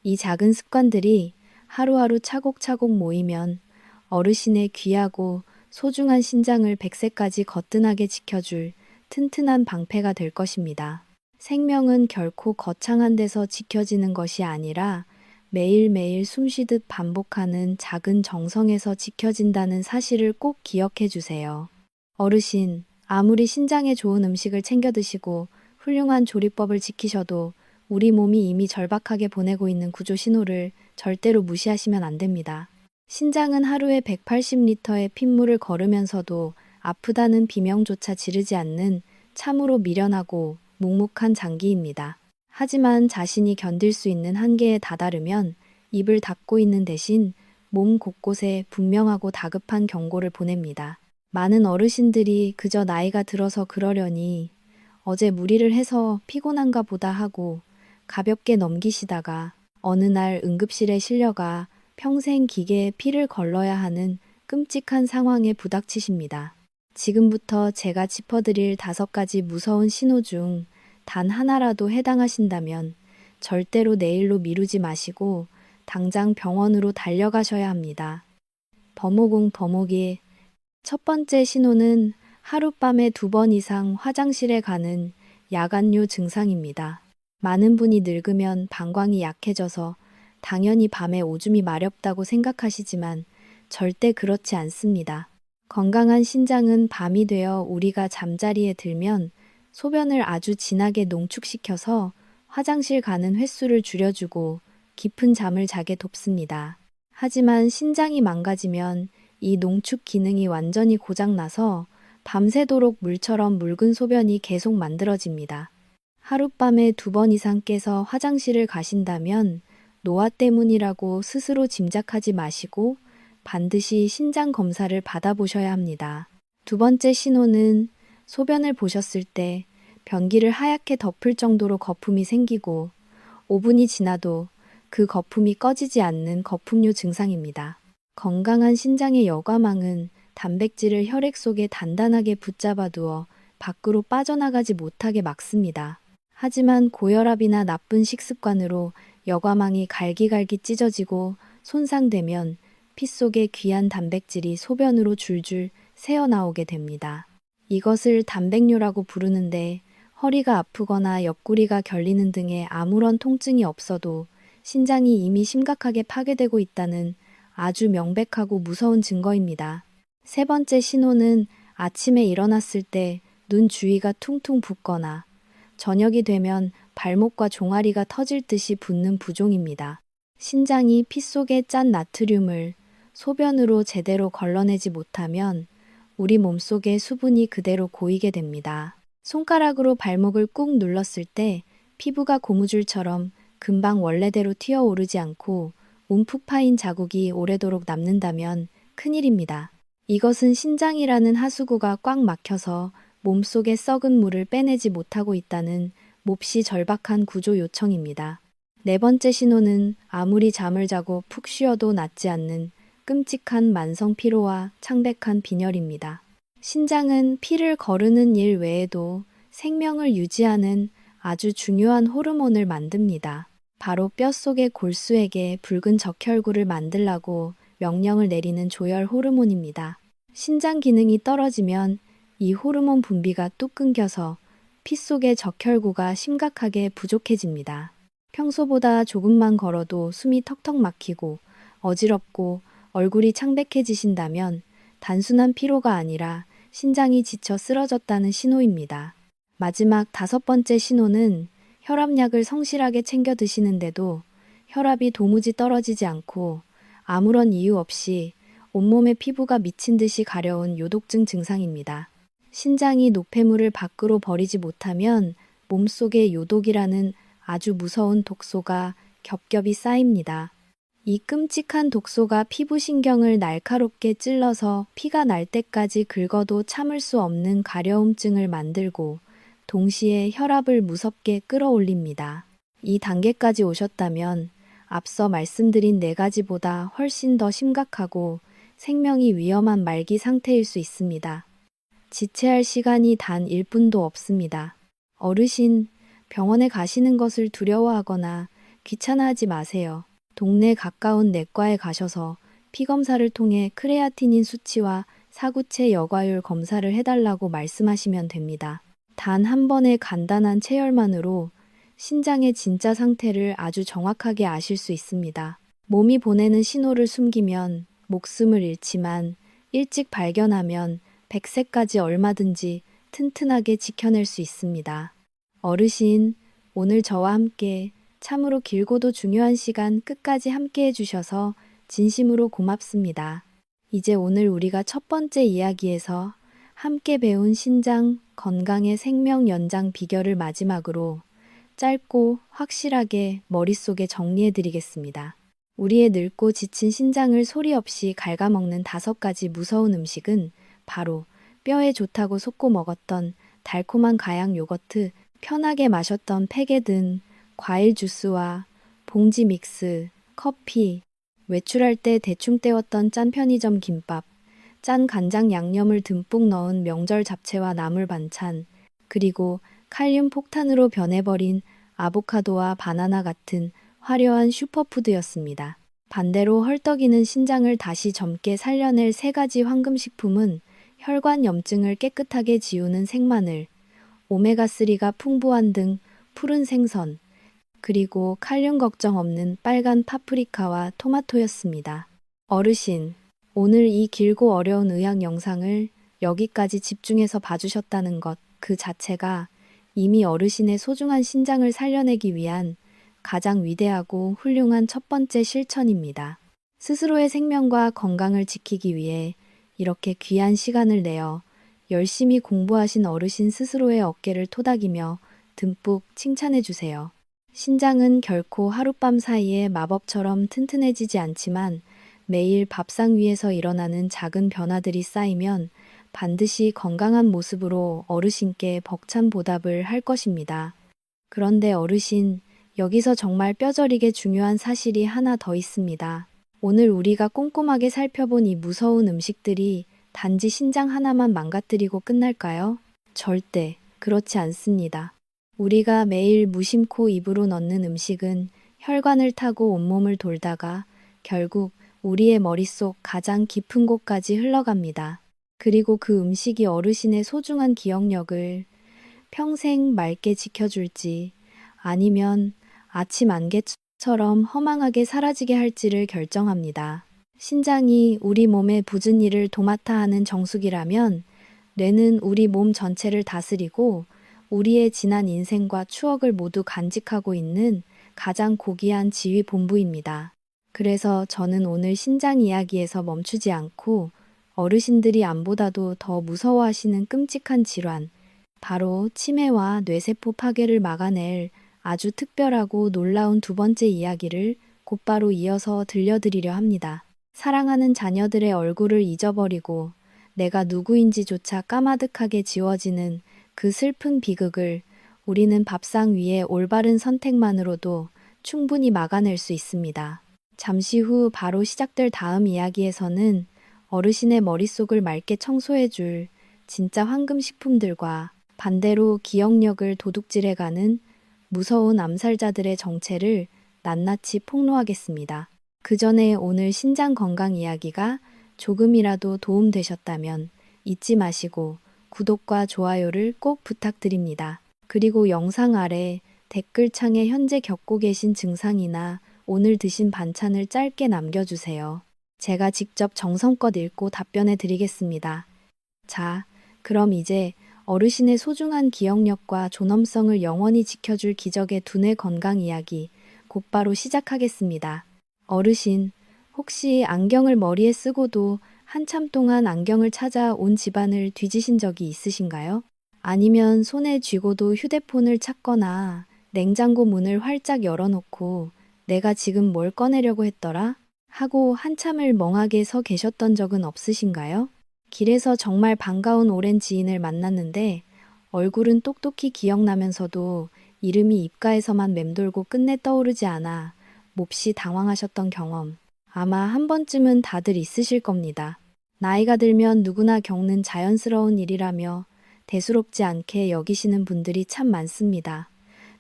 이 작은 습관들이 하루하루 차곡차곡 모이면 어르신의 귀하고 소중한 신장을 100세까지 거뜬하게 지켜줄 튼튼한 방패가 될 것입니다. 생명은 결코 거창한 데서 지켜지는 것이 아니라 매일매일 숨쉬듯 반복하는 작은 정성에서 지켜진다는 사실을 꼭 기억해 주세요. 어르신, 아무리 신장에 좋은 음식을 챙겨 드시고 훌륭한 조리법을 지키셔도 우리 몸이 이미 절박하게 보내고 있는 구조 신호를 절대로 무시하시면 안 됩니다. 신장은 하루에 180리터의 핏물을 거르면서도 아프다는 비명조차 지르지 않는 참으로 미련하고 묵묵한 장기입니다. 하지만 자신이 견딜 수 있는 한계에 다다르면 입을 닫고 있는 대신 몸 곳곳에 분명하고 다급한 경고를 보냅니다. 많은 어르신들이 그저 나이가 들어서 그러려니 어제 무리를 해서 피곤한가 보다 하고 가볍게 넘기시다가 어느 날 응급실에 실려가 평생 기계에 피를 걸러야 하는 끔찍한 상황에 부닥치십니다. 지금부터 제가 짚어드릴 5가지 무서운 신호 중 단 하나라도 해당하신다면 절대로 내일로 미루지 마시고 당장 병원으로 달려가셔야 합니다. 버모궁 버모기. 첫 번째 신호는 하룻밤에 2번 이상 화장실에 가는 야간요 증상입니다. 많은 분이 늙으면 방광이 약해져서 당연히 밤에 오줌이 마렵다고 생각하시지만 절대 그렇지 않습니다. 건강한 신장은 밤이 되어 우리가 잠자리에 들면 소변을 아주 진하게 농축시켜서 화장실 가는 횟수를 줄여주고 깊은 잠을 자게 돕습니다. 하지만 신장이 망가지면 이 농축 기능이 완전히 고장나서 밤새도록 물처럼 묽은 소변이 계속 만들어집니다. 하룻밤에 2번 이상 깨서 화장실을 가신다면 노화 때문이라고 스스로 짐작하지 마시고 반드시 신장 검사를 받아보셔야 합니다. 두 번째 신호는 소변을 보셨을 때 변기를 하얗게 덮을 정도로 거품이 생기고 5분이 지나도 그 거품이 꺼지지 않는 거품요 증상입니다. 건강한 신장의 여과망은 단백질을 혈액 속에 단단하게 붙잡아 두어 밖으로 빠져나가지 못하게 막습니다. 하지만 고혈압이나 나쁜 식습관으로 여과망이 갈기갈기 찢어지고 손상되면 피 속의 귀한 단백질이 소변으로 줄줄 새어나오게 됩니다. 이것을 단백뇨라고 부르는데 허리가 아프거나 옆구리가 결리는 등의 아무런 통증이 없어도 신장이 이미 심각하게 파괴되고 있다는 아주 명백하고 무서운 증거입니다. 세 번째 신호는 아침에 일어났을 때 눈 주위가 퉁퉁 붓거나 저녁이 되면 발목과 종아리가 터질 듯이 붓는 부종입니다. 신장이 피 속의 짠 나트륨을 소변으로 제대로 걸러내지 못하면 우리 몸속의 수분이 그대로 고이게 됩니다. 손가락으로 발목을 꾹 눌렀을 때 피부가 고무줄처럼 금방 원래대로 튀어오르지 않고 움푹 파인 자국이 오래도록 남는다면 큰일입니다. 이것은 신장이라는 하수구가 꽉 막혀서 몸속의 썩은 물을 빼내지 못하고 있다는 몹시 절박한 구조 요청입니다. 네 번째 신호는 아무리 잠을 자고 푹 쉬어도 낫지 않는 끔찍한 만성 피로와 창백한 빈혈입니다. 신장은 피를 거르는 일 외에도 생명을 유지하는 아주 중요한 호르몬을 만듭니다. 바로 뼛속의 골수에게 붉은 적혈구를 만들라고 명령을 내리는 조혈 호르몬입니다. 신장 기능이 떨어지면 이 호르몬 분비가 뚝 끊겨서 피 속의 적혈구가 심각하게 부족해집니다. 평소보다 조금만 걸어도 숨이 턱턱 막히고 어지럽고 얼굴이 창백해지신다면 단순한 피로가 아니라 신장이 지쳐 쓰러졌다는 신호입니다. 마지막 5번째 신호는 혈압약을 성실하게 챙겨 드시는데도 혈압이 도무지 떨어지지 않고 아무런 이유 없이 온몸의 피부가 미친 듯이 가려운 요독증 증상입니다. 신장이 노폐물을 밖으로 버리지 못하면 몸속에 요독이라는 아주 무서운 독소가 겹겹이 쌓입니다. 이 끔찍한 독소가 피부신경을 날카롭게 찔러서 피가 날 때까지 긁어도 참을 수 없는 가려움증을 만들고 동시에 혈압을 무섭게 끌어올립니다. 이 단계까지 오셨다면 앞서 말씀드린 4가지보다 훨씬 더 심각하고 생명이 위험한 말기 상태일 수 있습니다. 지체할 시간이 단 1분도 없습니다. 어르신, 병원에 가시는 것을 두려워하거나 귀찮아하지 마세요. 동네 가까운 내과에 가셔서 피검사를 통해 크레아티닌 수치와 사구체 여과율 검사를 해달라고 말씀하시면 됩니다. 단 한 번의 간단한 체열만으로 신장의 진짜 상태를 아주 정확하게 아실 수 있습니다. 몸이 보내는 신호를 숨기면 목숨을 잃지만 일찍 발견하면 100세까지 얼마든지 튼튼하게 지켜낼 수 있습니다. 어르신, 오늘 저와 함께 참으로 길고도 중요한 시간 끝까지 함께 해주셔서 진심으로 고맙습니다. 이제 오늘 우리가 첫 번째 이야기에서 함께 배운 신장 건강의 생명 연장 비결을 마지막으로 짧고 확실하게 머릿속에 정리해드리겠습니다. 우리의 늙고 지친 신장을 소리 없이 갉아먹는 5가지 무서운 음식은 바로 뼈에 좋다고 속고 먹었던 달콤한 가양 요거트, 편하게 마셨던 팩에 든 과일 주스와 봉지 믹스, 커피, 외출할 때 대충 때웠던 짠 편의점 김밥, 짠 간장 양념을 듬뿍 넣은 명절 잡채와 나물 반찬, 그리고 칼륨 폭탄으로 변해버린 아보카도와 바나나 같은 화려한 슈퍼푸드였습니다. 반대로 헐떡이는 신장을 다시 젊게 살려낼 3가지 황금식품은 혈관 염증을 깨끗하게 지우는 생마늘, 오메가3가 풍부한 등 푸른 생선, 그리고 칼륨 걱정 없는 빨간 파프리카와 토마토였습니다. 어르신, 오늘 이 길고 어려운 의학 영상을 여기까지 집중해서 봐주셨다는 것 그 자체가 이미 어르신의 소중한 신장을 살려내기 위한 가장 위대하고 훌륭한 첫 번째 실천입니다. 스스로의 생명과 건강을 지키기 위해 이렇게 귀한 시간을 내어 열심히 공부하신 어르신 스스로의 어깨를 토닥이며 듬뿍 칭찬해 주세요. 신장은 결코 하룻밤 사이에 마법처럼 튼튼해지지 않지만 매일 밥상 위에서 일어나는 작은 변화들이 쌓이면 반드시 건강한 모습으로 어르신께 벅찬 보답을 할 것입니다. 그런데 어르신, 여기서 정말 뼈저리게 중요한 사실이 하나 더 있습니다. 오늘 우리가 꼼꼼하게 살펴본 이 무서운 음식들이 단지 신장 하나만 망가뜨리고 끝날까요? 절대 그렇지 않습니다. 우리가 매일 무심코 입으로 넣는 음식은 혈관을 타고 온몸을 돌다가 결국 우리의 머릿속 가장 깊은 곳까지 흘러갑니다. 그리고 그 음식이 어르신의 소중한 기억력을 평생 맑게 지켜줄지 아니면 아침 안개처럼 허망하게 사라지게 할지를 결정합니다. 신장이 우리 몸의 굳은 일을 도맡아 하는 정수기라면 뇌는 우리 몸 전체를 다스리고 우리의 지난 인생과 추억을 모두 간직하고 있는 가장 고귀한 지휘 본부입니다. 그래서 저는 오늘 신장 이야기에서 멈추지 않고 어르신들이 암보다도 더 무서워하시는 끔찍한 질환, 바로 치매와 뇌세포 파괴를 막아낼 아주 특별하고 놀라운 두 번째 이야기를 곧바로 이어서 들려드리려 합니다. 사랑하는 자녀들의 얼굴을 잊어버리고 내가 누구인지조차 까마득하게 지워지는 그 슬픈 비극을 우리는 밥상 위에 올바른 선택만으로도 충분히 막아낼 수 있습니다. 잠시 후 바로 시작될 다음 이야기에서는 어르신의 머릿속을 맑게 청소해줄 진짜 황금식품들과 반대로 기억력을 도둑질해가는 무서운 암살자들의 정체를 낱낱이 폭로하겠습니다. 그 전에 오늘 신장 건강 이야기가 조금이라도 도움되셨다면 잊지 마시고 구독과 좋아요를 꼭 부탁드립니다. 그리고 영상 아래 댓글창에 현재 겪고 계신 증상이나 오늘 드신 반찬을 짧게 남겨주세요. 제가 직접 정성껏 읽고 답변해 드리겠습니다. 자, 그럼 이제 어르신의 소중한 기억력과 존엄성을 영원히 지켜줄 기적의 두뇌 건강 이야기 곧바로 시작하겠습니다. 어르신, 혹시 안경을 머리에 쓰고도 한참 동안 안경을 찾아 온 집안을 뒤지신 적이 있으신가요? 아니면 손에 쥐고도 휴대폰을 찾거나 냉장고 문을 활짝 열어놓고 내가 지금 뭘 꺼내려고 했더라? 하고 한참을 멍하게 서 계셨던 적은 없으신가요? 길에서 정말 반가운 오랜 지인을 만났는데 얼굴은 똑똑히 기억나면서도 이름이 입가에서만 맴돌고 끝내 떠오르지 않아 몹시 당황하셨던 경험. 아마 한 번쯤은 다들 있으실 겁니다. 나이가 들면 누구나 겪는 자연스러운 일이라며 대수롭지 않게 여기시는 분들이 참 많습니다.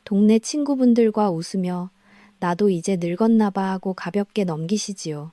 동네 친구분들과 웃으며 나도 이제 늙었나 봐 하고 가볍게 넘기시지요.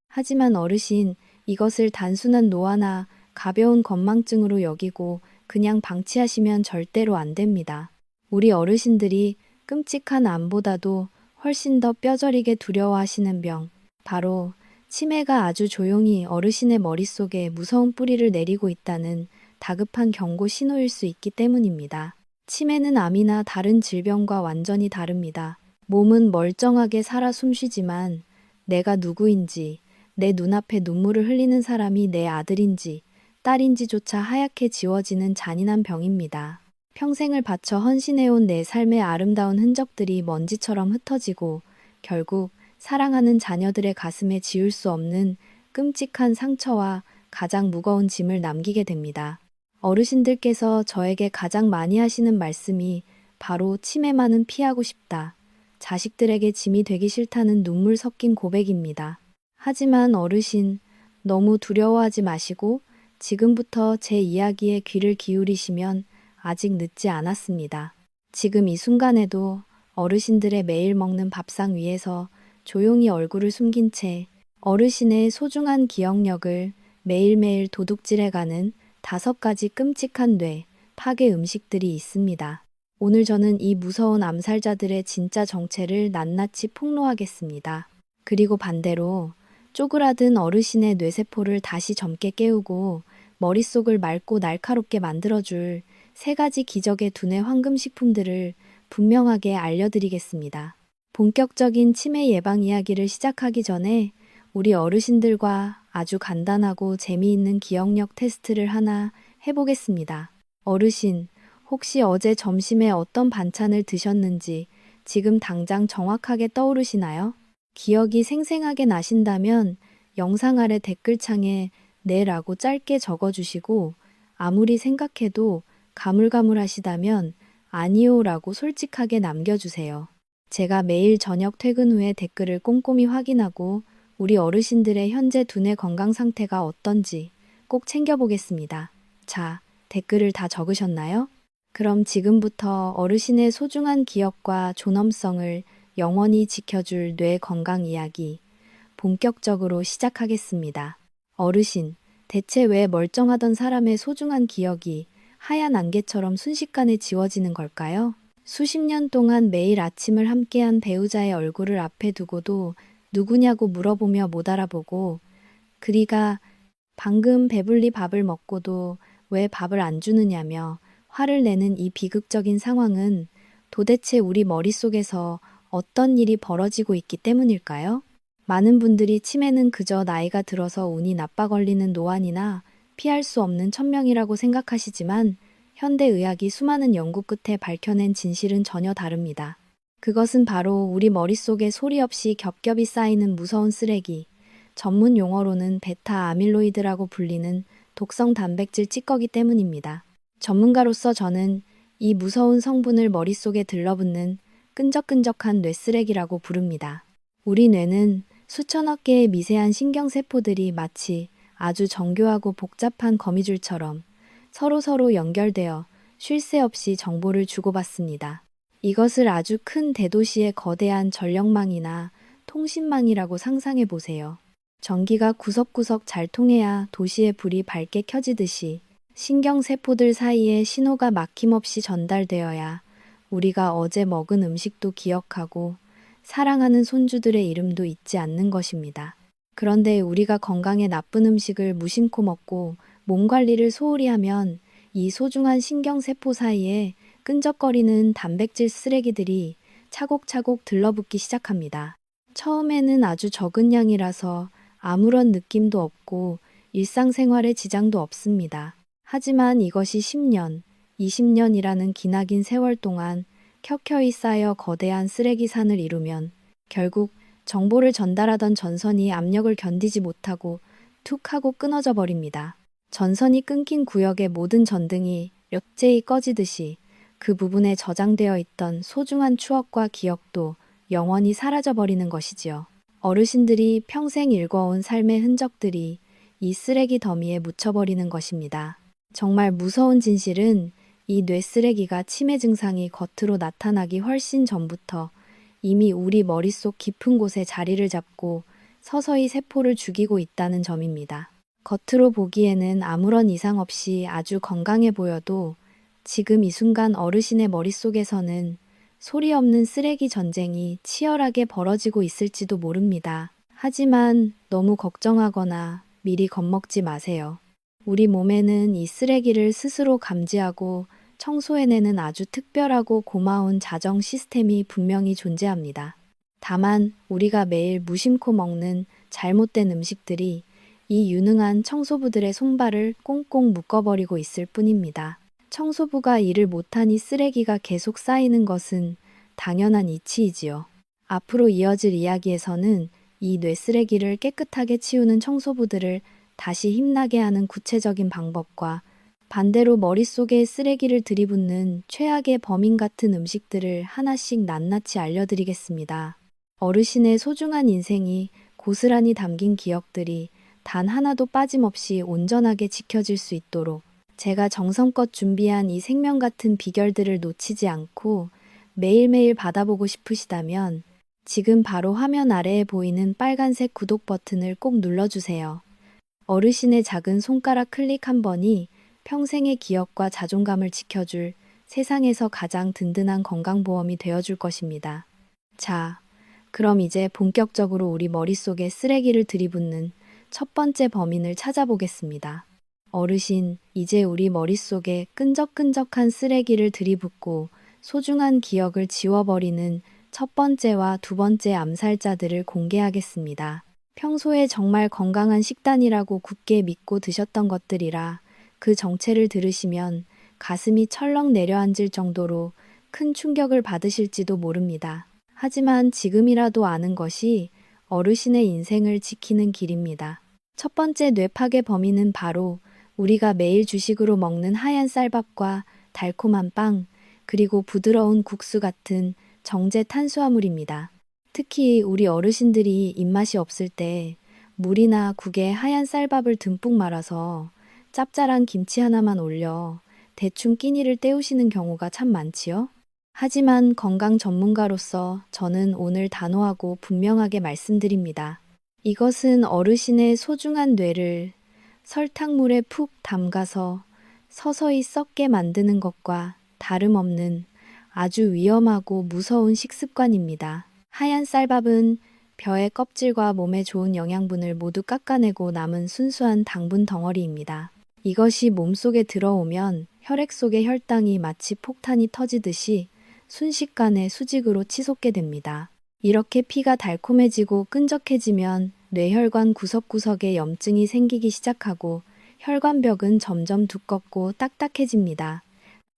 하지만 어르신, 이것을 단순한 노화나 가벼운 건망증으로 여기고 그냥 방치하시면 절대로 안 됩니다. 우리 어르신들이 끔찍한 암보다도 훨씬 더 뼈저리게 두려워하시는 병, 바로 치매가 아주 조용히 어르신의 머릿속에 무서운 뿌리를 내리고 있다는 다급한 경고 신호일 수 있기 때문입니다. 치매는 암이나 다른 질병과 완전히 다릅니다. 몸은 멀쩡하게 살아 숨쉬지만 내가 누구인지, 내 눈앞에 눈물을 흘리는 사람이 내 아들인지, 딸인지조차 하얗게 지워지는 잔인한 병입니다. 평생을 바쳐 헌신해온 내 삶의 아름다운 흔적들이 먼지처럼 흩어지고 결국 사랑하는 자녀들의 가슴에 지울 수 없는 끔찍한 상처와 가장 무거운 짐을 남기게 됩니다. 어르신들께서 저에게 가장 많이 하시는 말씀이 바로 치매만은 피하고 싶다. 자식들에게 짐이 되기 싫다는 눈물 섞인 고백입니다. 하지만 어르신, 너무 두려워하지 마시고 지금부터 제 이야기에 귀를 기울이시면 아직 늦지 않았습니다. 지금 이 순간에도 어르신들의 매일 먹는 밥상 위에서 조용히 얼굴을 숨긴 채 어르신의 소중한 기억력을 매일매일 도둑질해가는 5가지 끔찍한 뇌, 파괴 음식들이 있습니다. 오늘 저는 이 무서운 암살자들의 진짜 정체를 낱낱이 폭로하겠습니다. 그리고 반대로 쪼그라든 어르신의 뇌세포를 다시 젊게 깨우고 머릿속을 맑고 날카롭게 만들어줄 3가지 기적의 두뇌 황금식품들을 분명하게 알려드리겠습니다. 본격적인 치매 예방 이야기를 시작하기 전에 우리 어르신들과 아주 간단하고 재미있는 기억력 테스트를 하나 해보겠습니다. 어르신, 혹시 어제 점심에 어떤 반찬을 드셨는지 지금 당장 정확하게 떠오르시나요? 기억이 생생하게 나신다면 영상 아래 댓글창에 네라고 짧게 적어주시고 아무리 생각해도 가물가물하시다면 아니요라고 솔직하게 남겨주세요. 제가 매일 저녁 퇴근 후에 댓글을 꼼꼼히 확인하고 우리 어르신들의 현재 두뇌 건강 상태가 어떤지 꼭 챙겨보겠습니다. 자, 댓글을 다 적으셨나요? 그럼 지금부터 어르신의 소중한 기억과 존엄성을 영원히 지켜줄 뇌 건강 이야기 본격적으로 시작하겠습니다. 어르신, 대체 왜 멀쩡하던 사람의 소중한 기억이 하얀 안개처럼 순식간에 지워지는 걸까요? 수십 년 동안 매일 아침을 함께한 배우자의 얼굴을 앞에 두고도 누구냐고 물어보며 못 알아보고 그리가 방금 배불리 밥을 먹고도 왜 밥을 안 주느냐며 화를 내는 이 비극적인 상황은 도대체 우리 머릿속에서 어떤 일이 벌어지고 있기 때문일까요? 많은 분들이 치매는 그저 나이가 들어서 운이 나빠 걸리는 노안이나 피할 수 없는 천명이라고 생각하시지만 현대의학이 수많은 연구 끝에 밝혀낸 진실은 전혀 다릅니다. 그것은 바로 우리 머릿속에 소리 없이 겹겹이 쌓이는 무서운 쓰레기, 전문 용어로는 베타 아밀로이드라고 불리는 독성 단백질 찌꺼기 때문입니다. 전문가로서 저는 이 무서운 성분을 머릿속에 들러붙는 끈적끈적한 뇌쓰레기라고 부릅니다. 우리 뇌는 수천억 개의 미세한 신경세포들이 마치 아주 정교하고 복잡한 거미줄처럼 서로 연결되어 쉴 새 없이 정보를 주고받습니다. 이것을 아주 큰 대도시의 거대한 전력망이나 통신망이라고 상상해 보세요. 전기가 구석구석 잘 통해야 도시의 불이 밝게 켜지듯이 신경세포들 사이에 신호가 막힘없이 전달되어야 우리가 어제 먹은 음식도 기억하고 사랑하는 손주들의 이름도 잊지 않는 것입니다. 그런데 우리가 건강에 나쁜 음식을 무심코 먹고 몸 관리를 소홀히 하면 이 소중한 신경세포 사이에 끈적거리는 단백질 쓰레기들이 차곡차곡 들러붙기 시작합니다. 처음에는 아주 적은 양이라서 아무런 느낌도 없고 일상생활에 지장도 없습니다. 하지만 이것이 10년, 20년이라는 기나긴 세월 동안 켜켜이 쌓여 거대한 쓰레기산을 이루면 결국 정보를 전달하던 전선이 압력을 견디지 못하고 툭 하고 끊어져 버립니다. 전선이 끊긴 구역의 모든 전등이 력제히 꺼지듯이 그 부분에 저장되어 있던 소중한 추억과 기억도 영원히 사라져 버리는 것이지요. 어르신들이 평생 일궈온 삶의 흔적들이 이 쓰레기 더미에 묻혀버리는 것입니다. 정말 무서운 진실은 이 뇌쓰레기가 치매 증상이 겉으로 나타나기 훨씬 전부터 이미 우리 머릿속 깊은 곳에 자리를 잡고 서서히 세포를 죽이고 있다는 점입니다. 겉으로 보기에는 아무런 이상 없이 아주 건강해 보여도 지금 이 순간 어르신의 머릿속에서는 소리 없는 쓰레기 전쟁이 치열하게 벌어지고 있을지도 모릅니다. 하지만 너무 걱정하거나 미리 겁먹지 마세요. 우리 몸에는 이 쓰레기를 스스로 감지하고 청소해내는 아주 특별하고 고마운 자정 시스템이 분명히 존재합니다. 다만 우리가 매일 무심코 먹는 잘못된 음식들이 이 유능한 청소부들의 손발을 꽁꽁 묶어버리고 있을 뿐입니다. 청소부가 일을 못하니 쓰레기가 계속 쌓이는 것은 당연한 이치이지요. 앞으로 이어질 이야기에서는 이 뇌쓰레기를 깨끗하게 치우는 청소부들을 다시 힘나게 하는 구체적인 방법과 반대로 머릿속에 쓰레기를 들이붓는 최악의 범인 같은 음식들을 하나씩 낱낱이 알려드리겠습니다. 어르신의 소중한 인생이 고스란히 담긴 기억들이 단 하나도 빠짐없이 온전하게 지켜질 수 있도록 제가 정성껏 준비한 이 생명 같은 비결들을 놓치지 않고 매일매일 받아보고 싶으시다면 지금 바로 화면 아래에 보이는 빨간색 구독 버튼을 꼭 눌러주세요. 어르신의 작은 손가락 클릭 한 번이 평생의 기억과 자존감을 지켜줄 세상에서 가장 든든한 건강보험이 되어줄 것입니다. 자, 그럼 이제 본격적으로 우리 머릿속에 쓰레기를 들이붓는 첫 번째 범인을 찾아보겠습니다. 어르신, 이제 우리 머릿속에 끈적끈적한 쓰레기를 들이붓고 소중한 기억을 지워버리는 첫 번째와 두 번째 암살자들을 공개하겠습니다. 평소에 정말 건강한 식단이라고 굳게 믿고 드셨던 것들이라 그 정체를 들으시면 가슴이 철렁 내려앉을 정도로 큰 충격을 받으실지도 모릅니다. 하지만 지금이라도 아는 것이 어르신의 인생을 지키는 길입니다. 첫 번째 뇌파괴 범인은 바로 우리가 매일 주식으로 먹는 하얀 쌀밥과 달콤한 빵, 그리고 부드러운 국수 같은 정제 탄수화물입니다. 특히 우리 어르신들이 입맛이 없을 때 물이나 국에 하얀 쌀밥을 듬뿍 말아서 짭짤한 김치 하나만 올려 대충 끼니를 때우시는 경우가 참 많지요. 하지만 건강 전문가로서 저는 오늘 단호하고 분명하게 말씀드립니다. 이것은 어르신의 소중한 뇌를 설탕물에 푹 담가서 서서히 썩게 만드는 것과 다름없는 아주 위험하고 무서운 식습관입니다. 하얀 쌀밥은 벼의 껍질과 몸에 좋은 영양분을 모두 깎아내고 남은 순수한 당분 덩어리입니다. 이것이 몸속에 들어오면 혈액 속의 혈당이 마치 폭탄이 터지듯이 순식간에 수직으로 치솟게 됩니다. 이렇게 피가 달콤해지고 끈적해지면 뇌혈관 구석구석에 염증이 생기기 시작하고 혈관벽은 점점 두껍고 딱딱해집니다.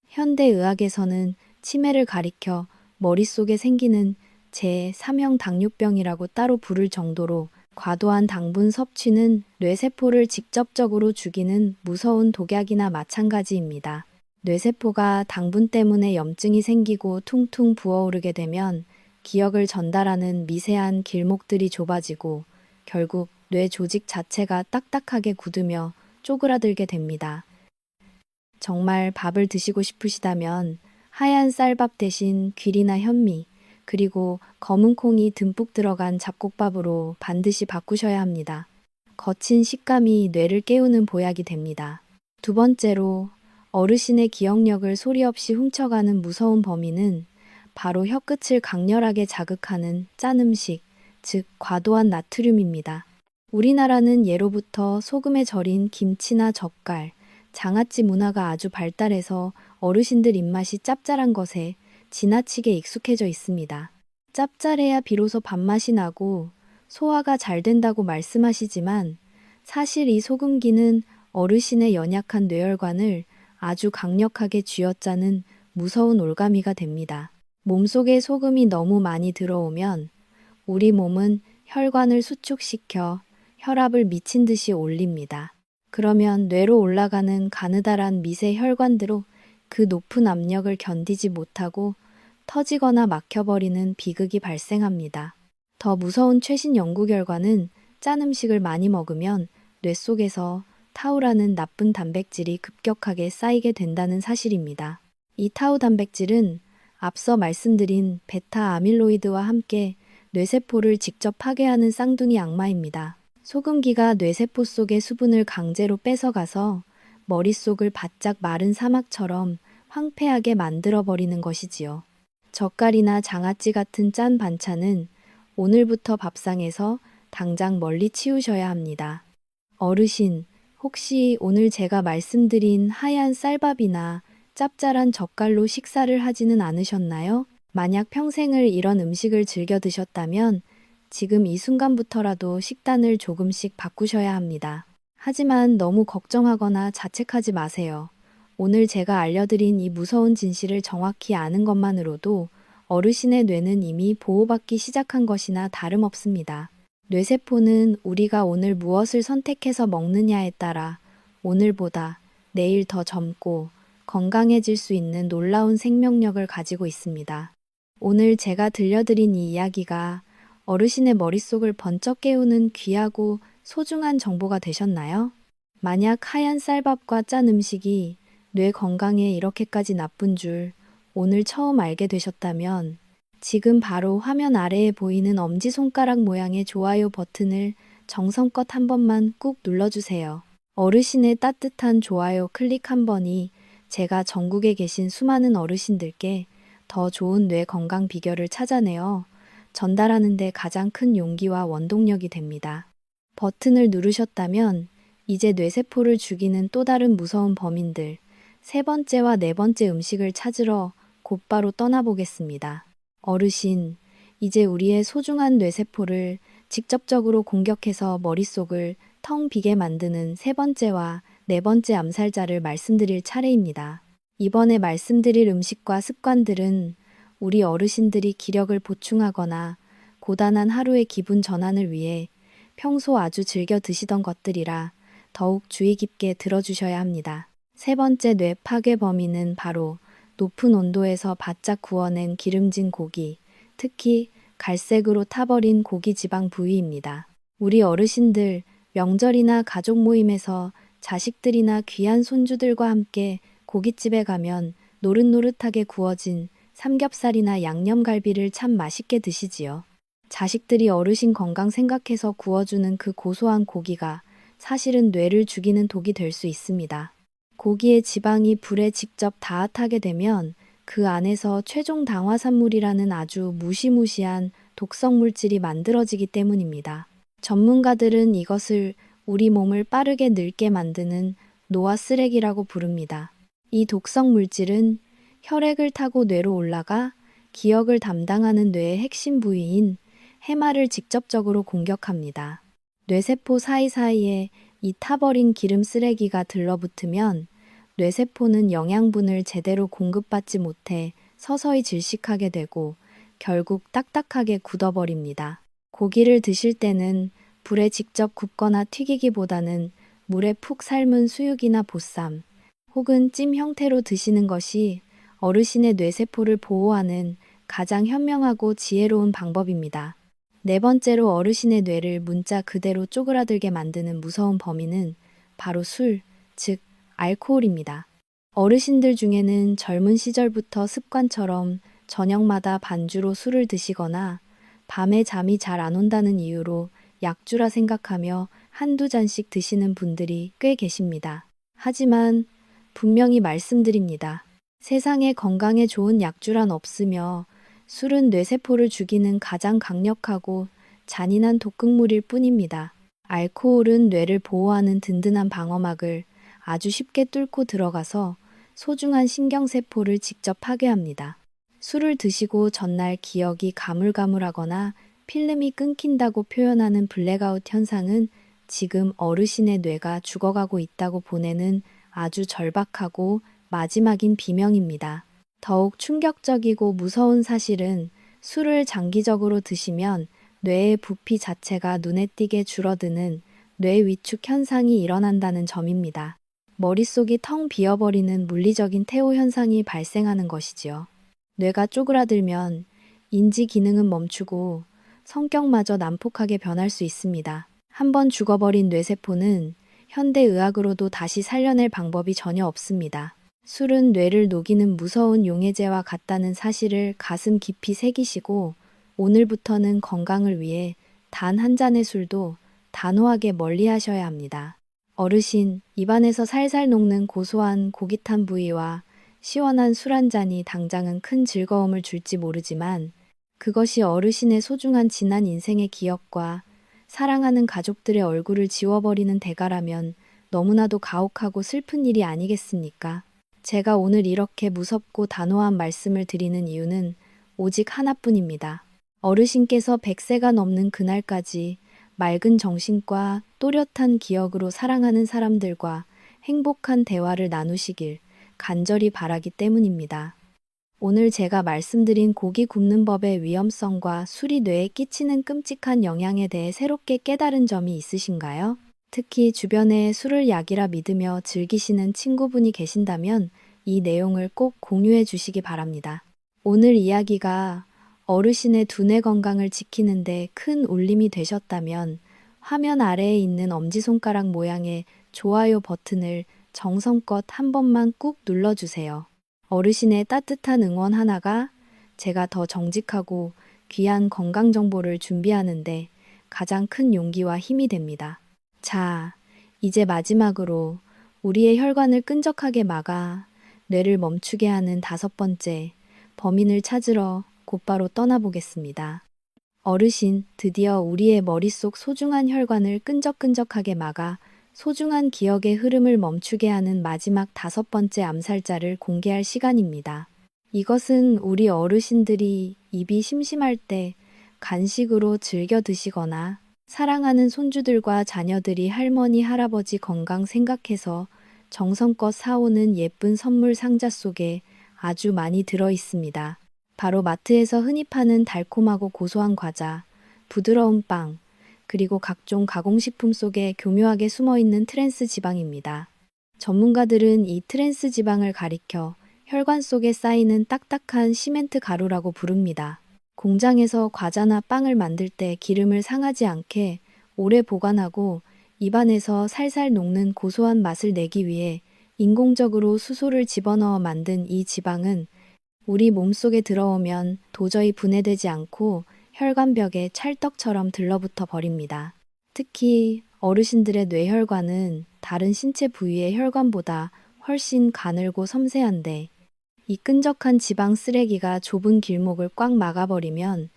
현대의학에서는 치매를 가리켜 머릿속에 생기는 제3형 당뇨병이라고 따로 부를 정도로 과도한 당분 섭취는 뇌세포를 직접적으로 죽이는 무서운 독약이나 마찬가지입니다. 뇌세포가 당분 때문에 염증이 생기고 퉁퉁 부어오르게 되면 기억을 전달하는 미세한 길목들이 좁아지고 결국 뇌 조직 자체가 딱딱하게 굳으며 쪼그라들게 됩니다. 정말 밥을 드시고 싶으시다면 하얀 쌀밥 대신 귀리나 현미, 그리고 검은 콩이 듬뿍 들어간 잡곡밥으로 반드시 바꾸셔야 합니다. 거친 식감이 뇌를 깨우는 보약이 됩니다. 두 번째로 어르신의 기억력을 소리 없이 훔쳐가는 무서운 범인은 바로 혀끝을 강렬하게 자극하는 짠 음식, 즉 과도한 나트륨입니다. 우리나라는 예로부터 소금에 절인 김치나 젓갈, 장아찌 문화가 아주 발달해서 어르신들 입맛이 짭짤한 것에 지나치게 익숙해져 있습니다. 짭짤해야 비로소 밥맛이 나고 소화가 잘 된다고 말씀하시지만 사실 이 소금기는 어르신의 연약한 뇌혈관을 아주 강력하게 쥐어짜는 무서운 올가미가 됩니다. 몸속에 소금이 너무 많이 들어오면 우리 몸은 혈관을 수축시켜 혈압을 미친 듯이 올립니다. 그러면 뇌로 올라가는 가느다란 미세 혈관들로 그 높은 압력을 견디지 못하고 터지거나 막혀버리는 비극이 발생합니다. 더 무서운 최신 연구 결과는 짠 음식을 많이 먹으면 뇌 속에서 타우라는 나쁜 단백질이 급격하게 쌓이게 된다는 사실입니다. 이 타우 단백질은 앞서 말씀드린 베타 아밀로이드와 함께 뇌세포를 직접 파괴하는 쌍둥이 악마입니다. 소금기가 뇌세포 속의 수분을 강제로 뺏어가서 머릿속을 바짝 마른 사막처럼 황폐하게 만들어버리는 것이지요. 젓갈이나 장아찌 같은 짠 반찬은 오늘부터 밥상에서 당장 멀리 치우셔야 합니다. 어르신, 혹시 오늘 제가 말씀드린 하얀 쌀밥이나 짭짤한 젓갈로 식사를 하지는 않으셨나요? 만약 평생을 이런 음식을 즐겨 드셨다면 지금 이 순간부터라도 식단을 조금씩 바꾸셔야 합니다. 하지만 너무 걱정하거나 자책하지 마세요. 오늘 제가 알려드린 이 무서운 진실을 정확히 아는 것만으로도 어르신의 뇌는 이미 보호받기 시작한 것이나 다름없습니다. 뇌세포는 우리가 오늘 무엇을 선택해서 먹느냐에 따라 오늘보다 내일 더 젊고 건강해질 수 있는 놀라운 생명력을 가지고 있습니다. 오늘 제가 들려드린 이 이야기가 어르신의 머릿속을 번쩍 깨우는 귀하고 소중한 정보가 되셨나요? 만약 하얀 쌀밥과 짠 음식이 뇌 건강에 이렇게까지 나쁜 줄 오늘 처음 알게 되셨다면 지금 바로 화면 아래에 보이는 엄지손가락 모양의 좋아요 버튼을 정성껏 한 번만 꾹 눌러주세요. 어르신의 따뜻한 좋아요 클릭 한 번이 제가 전국에 계신 수많은 어르신들께 더 좋은 뇌 건강 비결을 찾아내어 전달하는 데 가장 큰 용기와 원동력이 됩니다. 버튼을 누르셨다면 이제 뇌세포를 죽이는 또 다른 무서운 범인들, 세 번째와 네 번째 음식을 찾으러 곧바로 떠나보겠습니다. 어르신, 이제 우리의 소중한 뇌세포를 직접적으로 공격해서 머릿속을 텅 비게 만드는 세 번째와 네 번째 암살자를 말씀드릴 차례입니다. 이번에 말씀드릴 음식과 습관들은 우리 어르신들이 기력을 보충하거나 고단한 하루의 기분 전환을 위해 평소 아주 즐겨 드시던 것들이라 더욱 주의 깊게 들어주셔야 합니다. 세 번째 뇌 파괴 범위는 바로 높은 온도에서 바짝 구워낸 기름진 고기, 특히 갈색으로 타버린 고기 지방 부위입니다. 우리 어르신들 명절이나 가족 모임에서 자식들이나 귀한 손주들과 함께 고깃집에 가면 노릇노릇하게 구워진 삼겹살이나 양념갈비를 참 맛있게 드시지요. 자식들이 어르신 건강 생각해서 구워주는 그 고소한 고기가 사실은 뇌를 죽이는 독이 될 수 있습니다. 고기의 지방이 불에 직접 닿아 타게 되면 그 안에서 최종 당화산물이라는 아주 무시무시한 독성 물질이 만들어지기 때문입니다. 전문가들은 이것을 우리 몸을 빠르게 늙게 만드는 노화 쓰레기라고 부릅니다. 이 독성 물질은 혈액을 타고 뇌로 올라가 기억을 담당하는 뇌의 핵심 부위인 해마를 직접적으로 공격합니다. 뇌세포 사이사이에 이 타버린 기름 쓰레기가 들러붙으면 뇌세포는 영양분을 제대로 공급받지 못해 서서히 질식하게 되고 결국 딱딱하게 굳어버립니다. 고기를 드실 때는 불에 직접 굽거나 튀기기보다는 물에 푹 삶은 수육이나 보쌈 혹은 찜 형태로 드시는 것이 어르신의 뇌세포를 보호하는 가장 현명하고 지혜로운 방법입니다. 네 번째로 어르신의 뇌를 문자 그대로 쪼그라들게 만드는 무서운 범인은 바로 술, 즉 알코올입니다. 어르신들 중에는 젊은 시절부터 습관처럼 저녁마다 반주로 술을 드시거나 밤에 잠이 잘 안 온다는 이유로 약주라 생각하며 한두 잔씩 드시는 분들이 꽤 계십니다. 하지만 분명히 말씀드립니다. 세상에 건강에 좋은 약주란 없으며 술은 뇌세포를 죽이는 가장 강력하고 잔인한 독극물일 뿐입니다. 알코올은 뇌를 보호하는 든든한 방어막을 아주 쉽게 뚫고 들어가서 소중한 신경세포를 직접 파괴합니다. 술을 드시고 전날 기억이 가물가물하거나 필름이 끊긴다고 표현하는 블랙아웃 현상은 지금 어르신의 뇌가 죽어가고 있다고 보내는 아주 절박하고 마지막인 비명입니다. 더욱 충격적이고 무서운 사실은 술을 장기적으로 드시면 뇌의 부피 자체가 눈에 띄게 줄어드는 뇌 위축 현상이 일어난다는 점입니다. 머릿속이 텅 비어버리는 물리적인 퇴호 현상이 발생하는 것이지요. 뇌가 쪼그라들면 인지 기능은 멈추고 성격마저 난폭하게 변할 수 있습니다. 한번 죽어버린 뇌세포는 현대의학으로도 다시 살려낼 방법이 전혀 없습니다. 술은 뇌를 녹이는 무서운 용해제와 같다는 사실을 가슴 깊이 새기시고 오늘부터는 건강을 위해 단 한 잔의 술도 단호하게 멀리하셔야 합니다. 어르신, 입안에서 살살 녹는 고소한 고깃한 부위와 시원한 술 한 잔이 당장은 큰 즐거움을 줄지 모르지만 그것이 어르신의 소중한 지난 인생의 기억과 사랑하는 가족들의 얼굴을 지워버리는 대가라면 너무나도 가혹하고 슬픈 일이 아니겠습니까? 제가 오늘 이렇게 무섭고 단호한 말씀을 드리는 이유는 오직 하나뿐입니다. 어르신께서 100세가 넘는 그날까지 맑은 정신과 또렷한 기억으로 사랑하는 사람들과 행복한 대화를 나누시길 간절히 바라기 때문입니다. 오늘 제가 말씀드린 고기 굽는 법의 위험성과 술이 뇌에 끼치는 끔찍한 영향에 대해 새롭게 깨달은 점이 있으신가요? 특히 주변에 술을 약이라 믿으며 즐기시는 친구분이 계신다면 이 내용을 꼭 공유해 주시기 바랍니다. 오늘 이야기가 어르신의 두뇌 건강을 지키는데 큰 울림이 되셨다면 화면 아래에 있는 엄지손가락 모양의 좋아요 버튼을 정성껏 한 번만 꾹 눌러주세요. 어르신의 따뜻한 응원 하나가 제가 더 정직하고 귀한 건강 정보를 준비하는데 가장 큰 용기와 힘이 됩니다. 자, 이제 마지막으로 우리의 혈관을 끈적하게 막아 뇌를 멈추게 하는 5번째 범인을 찾으러 곧바로 떠나보겠습니다. 어르신, 드디어 우리의 머릿속 소중한 혈관을 끈적끈적하게 막아 소중한 기억의 흐름을 멈추게 하는 마지막 5번째 암살자를 공개할 시간입니다. 이것은 우리 어르신들이 입이 심심할 때 간식으로 즐겨 드시거나 사랑하는 손주들과 자녀들이 할머니, 할아버지 건강 생각해서 정성껏 사오는 예쁜 선물 상자 속에 아주 많이 들어 있습니다. 바로 마트에서 흔히 파는 달콤하고 고소한 과자, 부드러운 빵, 그리고 각종 가공식품 속에 교묘하게 숨어있는 트랜스 지방입니다. 전문가들은 이 트랜스 지방을 가리켜 혈관 속에 쌓이는 딱딱한 시멘트 가루라고 부릅니다. 공장에서 과자나 빵을 만들 때 기름을 상하지 않게 오래 보관하고 입안에서 살살 녹는 고소한 맛을 내기 위해 인공적으로 수소를 집어넣어 만든 이 지방은 우리 몸속에 들어오면 도저히 분해되지 않고 혈관벽에 찰떡처럼 들러붙어 버립니다. 특히 어르신들의 뇌혈관은 다른 신체 부위의 혈관보다 훨씬 가늘고 섬세한데 이 끈적한 지방 쓰레기가 좁은 길목을 꽉 막아버리면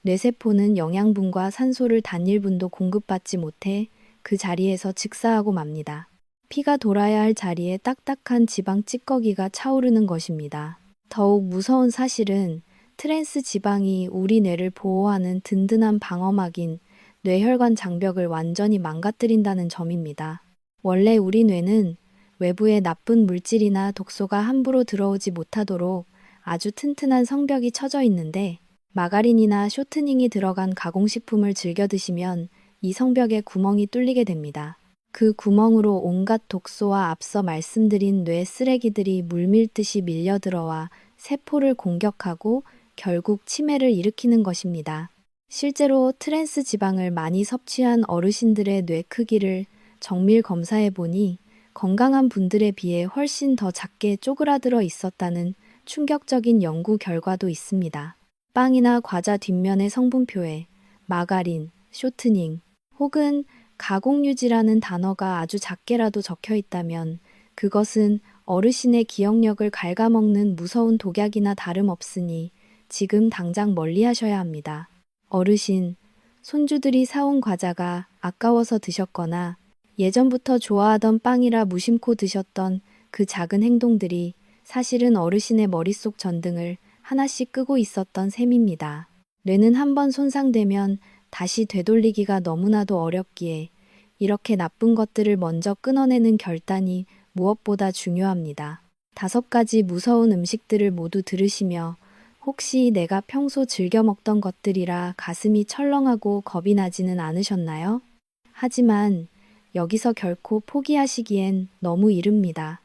뇌세포는 영양분과 산소를 단일분도 공급받지 못해 그 자리에서 즉사하고 맙니다. 피가 돌아야 할 자리에 딱딱한 지방 찌꺼기가 차오르는 것입니다. 더욱 무서운 사실은 트랜스 지방이 우리 뇌를 보호하는 든든한 방어막인 뇌혈관 장벽을 완전히 망가뜨린다는 점입니다. 원래 우리 뇌는 외부의 나쁜 물질이나 독소가 함부로 들어오지 못하도록 아주 튼튼한 성벽이 쳐져 있는데, 마가린이나 쇼트닝이 들어간 가공식품을 즐겨 드시면 이 성벽에 구멍이 뚫리게 됩니다. 그 구멍으로 온갖 독소와 앞서 말씀드린 뇌 쓰레기들이 물밀듯이 밀려들어와 세포를 공격하고 결국 치매를 일으키는 것입니다. 실제로 트랜스 지방을 많이 섭취한 어르신들의 뇌 크기를 정밀 검사해 보니 건강한 분들에 비해 훨씬 더 작게 쪼그라들어 있었다는 충격적인 연구 결과도 있습니다. 빵이나 과자 뒷면의 성분표에 마가린, 쇼트닝 혹은 가공유지라는 단어가 아주 작게라도 적혀 있다면 그것은 어르신의 기억력을 갉아먹는 무서운 독약이나 다름없으니 지금 당장 멀리하셔야 합니다. 어르신, 손주들이 사온 과자가 아까워서 드셨거나 예전부터 좋아하던 빵이라 무심코 드셨던 그 작은 행동들이 사실은 어르신의 머릿속 전등을 하나씩 끄고 있었던 셈입니다. 뇌는 한번 손상되면 다시 되돌리기가 너무나도 어렵기에 이렇게 나쁜 것들을 먼저 끊어내는 결단이 무엇보다 중요합니다. 5가지 무서운 음식들을 모두 들으시며 혹시 내가 평소 즐겨 먹던 것들이라 가슴이 철렁하고 겁이 나지는 않으셨나요? 하지만 여기서 결코 포기하시기엔 너무 이릅니다.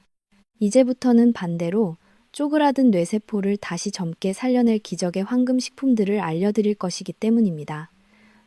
이제부터는 반대로 쪼그라든 뇌세포를 다시 젊게 살려낼 기적의 황금식품들을 알려드릴 것이기 때문입니다.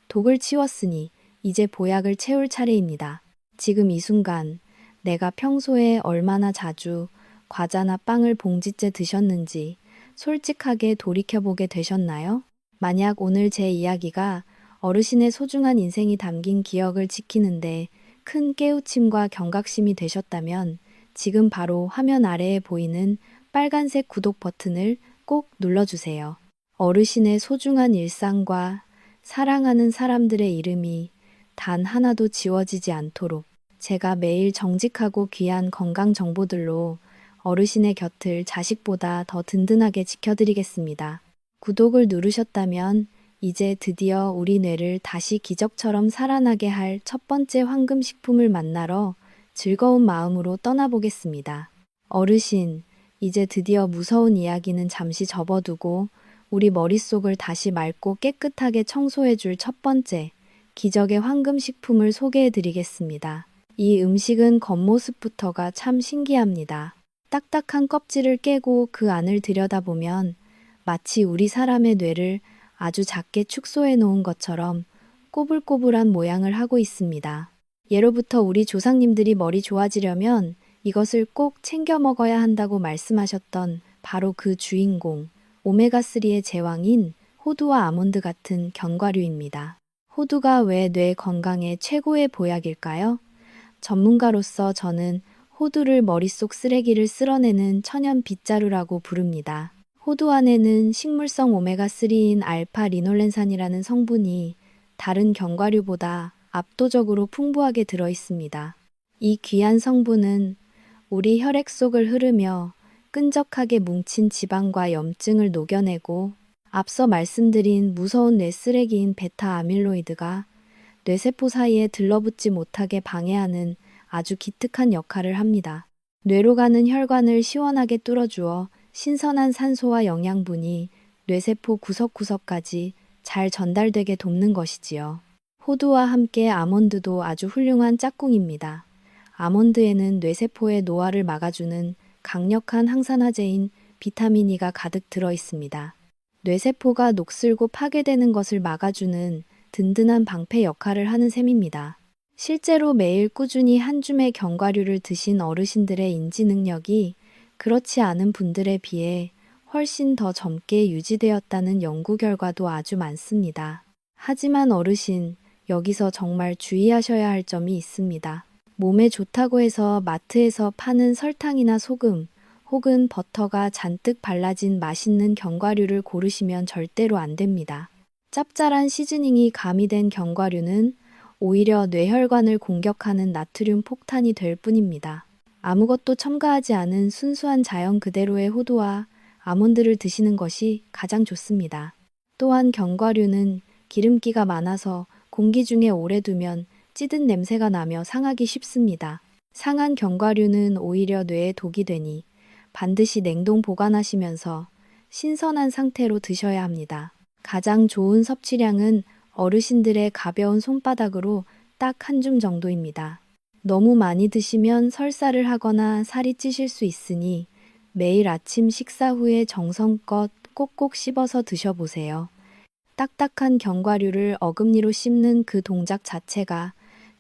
독을 치웠으니 이제 보약을 채울 차례입니다. 지금 이 순간 내가 평소에 얼마나 자주 과자나 빵을 봉지째 드셨는지 솔직하게 돌이켜보게 되셨나요? 만약 오늘 제 이야기가 어르신의 소중한 인생이 담긴 기억을 지키는데 큰 깨우침과 경각심이 되셨다면 지금 바로 화면 아래에 보이는 빨간색 구독 버튼을 꼭 눌러주세요. 어르신의 소중한 일상과 사랑하는 사람들의 이름이 단 하나도 지워지지 않도록 제가 매일 정직하고 귀한 건강 정보들로 어르신의 곁을 자식보다 더 든든하게 지켜드리겠습니다. 구독을 누르셨다면 이제 드디어 우리 뇌를 다시 기적처럼 살아나게 할 첫 번째 황금식품을 만나러 즐거운 마음으로 떠나보겠습니다. 어르신, 이제 드디어 무서운 이야기는 잠시 접어두고 우리 머릿속을 다시 맑고 깨끗하게 청소해줄 첫 번째 기적의 황금식품을 소개해드리겠습니다. 이 음식은 겉모습부터가 참 신기합니다. 딱딱한 껍질을 깨고 그 안을 들여다보면 마치 우리 사람의 뇌를 아주 작게 축소해 놓은 것처럼 꼬불꼬불한 모양을 하고 있습니다. 예로부터 우리 조상님들이 머리 좋아지려면 이것을 꼭 챙겨 먹어야 한다고 말씀하셨던 바로 그 주인공, 오메가3의 제왕인 호두와 아몬드 같은 견과류입니다. 호두가 왜 뇌 건강에 최고의 보약일까요? 전문가로서 저는 호두를 머릿속 쓰레기를 쓸어내는 천연 빗자루라고 부릅니다. 호두 안에는 식물성 오메가3인 알파 리놀렌산이라는 성분이 다른 견과류보다 압도적으로 풍부하게 들어 있습니다. 이 귀한 성분은 우리 혈액 속을 흐르며 끈적하게 뭉친 지방과 염증을 녹여내고 앞서 말씀드린 무서운 뇌 쓰레기인 베타 아밀로이드가 뇌세포 사이에 들러붙지 못하게 방해하는 아주 기특한 역할을 합니다. 뇌로 가는 혈관을 시원하게 뚫어주어 신선한 산소와 영양분이 뇌세포 구석구석까지 잘 전달되게 돕는 것이지요. 호두와 함께 아몬드도 아주 훌륭한 짝꿍입니다. 아몬드에는 뇌세포의 노화를 막아주는 강력한 항산화제인 비타민 E가 가득 들어 있습니다. 뇌세포가 녹슬고 파괴되는 것을 막아주는 든든한 방패 역할을 하는 셈입니다. 실제로 매일 꾸준히 한 줌의 견과류를 드신 어르신들의 인지 능력이 그렇지 않은 분들에 비해 훨씬 더 젊게 유지되었다는 연구 결과도 아주 많습니다. 하지만 어르신, 여기서 정말 주의하셔야 할 점이 있습니다. 몸에 좋다고 해서 마트에서 파는 설탕이나 소금 혹은 버터가 잔뜩 발라진 맛있는 견과류를 고르시면 절대로 안 됩니다. 짭짤한 시즈닝이 가미된 견과류는 오히려 뇌혈관을 공격하는 나트륨 폭탄이 될 뿐입니다. 아무것도 첨가하지 않은 순수한 자연 그대로의 호두와 아몬드를 드시는 것이 가장 좋습니다. 또한 견과류는 기름기가 많아서 공기 중에 오래 두면 찌든 냄새가 나며 상하기 쉽습니다. 상한 견과류는 오히려 뇌에 독이 되니 반드시 냉동 보관하시면서 신선한 상태로 드셔야 합니다. 가장 좋은 섭취량은 어르신들의 가벼운 손바닥으로 딱 한 줌 정도입니다. 너무 많이 드시면 설사를 하거나 살이 찌실 수 있으니 매일 아침 식사 후에 정성껏 꼭꼭 씹어서 드셔보세요. 딱딱한 견과류를 어금니로 씹는 그 동작 자체가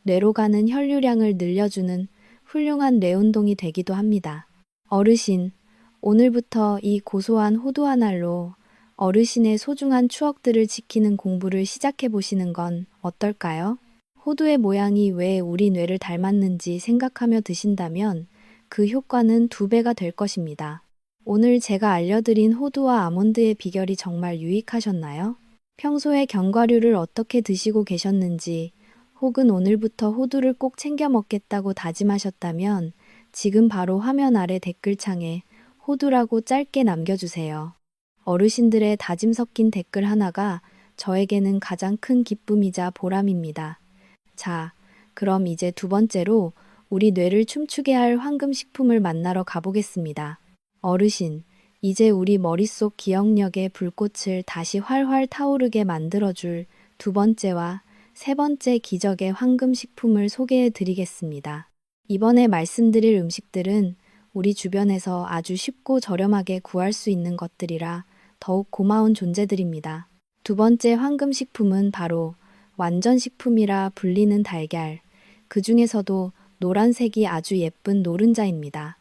뇌로 가는 혈류량을 늘려주는 훌륭한 뇌 운동이 되기도 합니다. 어르신, 오늘부터 이 고소한 호두 한 알로 어르신의 소중한 추억들을 지키는 공부를 시작해 보시는 건 어떨까요? 호두의 모양이 왜 우리 뇌를 닮았는지 생각하며 드신다면 그 효과는 2배가 될 것입니다. 오늘 제가 알려드린 호두와 아몬드의 비결이 정말 유익하셨나요? 평소에 견과류를 어떻게 드시고 계셨는지 혹은 오늘부터 호두를 꼭 챙겨 먹겠다고 다짐하셨다면 지금 바로 화면 아래 댓글창에 호두라고 짧게 남겨주세요. 어르신들의 다짐 섞인 댓글 하나가 저에게는 가장 큰 기쁨이자 보람입니다. 자, 그럼 이제 2번째로 우리 뇌를 춤추게 할 황금식품을 만나러 가보겠습니다. 어르신, 이제 우리 머릿속 기억력의 불꽃을 다시 활활 타오르게 만들어줄 2번째와 3번째 기적의 황금식품을 소개해 드리겠습니다. 이번에 말씀드릴 음식들은 우리 주변에서 아주 쉽고 저렴하게 구할 수 있는 것들이라 더욱 고마운 존재들입니다. 2번째 황금식품은 바로 완전식품이라 불리는 달걀, 그 중에서도 노란색이 아주 예쁜 노른자입니다.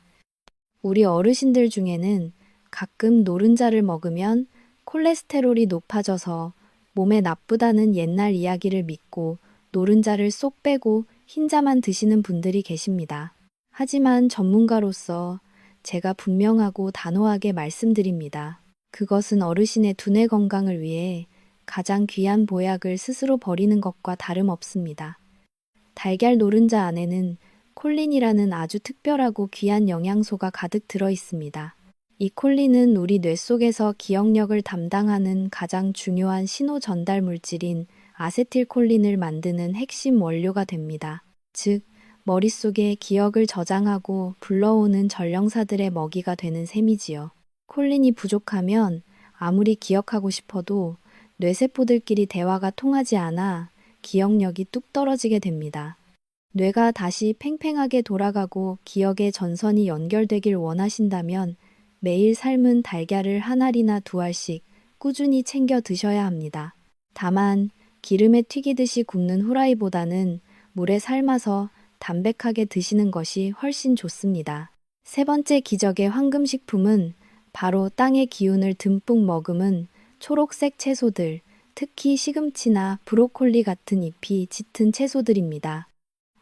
우리 어르신들 중에는 가끔 노른자를 먹으면 콜레스테롤이 높아져서 몸에 나쁘다는 옛날 이야기를 믿고 노른자를 쏙 빼고 흰자만 드시는 분들이 계십니다. 하지만 전문가로서 제가 분명하고 단호하게 말씀드립니다. 그것은 어르신의 두뇌 건강을 위해 가장 귀한 보약을 스스로 버리는 것과 다름없습니다. 달걀 노른자 안에는 콜린이라는 아주 특별하고 귀한 영양소가 가득 들어 있습니다. 이 콜린은 우리 뇌 속에서 기억력을 담당하는 가장 중요한 신호 전달 물질인 아세틸콜린을 만드는 핵심 원료가 됩니다. 즉, 머릿속에 기억을 저장하고 불러오는 전령사들의 먹이가 되는 셈이지요. 콜린이 부족하면 아무리 기억하고 싶어도 뇌세포들끼리 대화가 통하지 않아 기억력이 뚝 떨어지게 됩니다. 뇌가 다시 팽팽하게 돌아가고 기억의 전선이 연결되길 원하신다면 매일 삶은 달걀을 한 알이나 2알씩 꾸준히 챙겨 드셔야 합니다. 다만 기름에 튀기듯이 굽는 후라이보다는 물에 삶아서 담백하게 드시는 것이 훨씬 좋습니다. 3번째 기적의 황금식품은 바로 땅의 기운을 듬뿍 머금은 초록색 채소들, 특히 시금치나 브로콜리 같은 잎이 짙은 채소들입니다.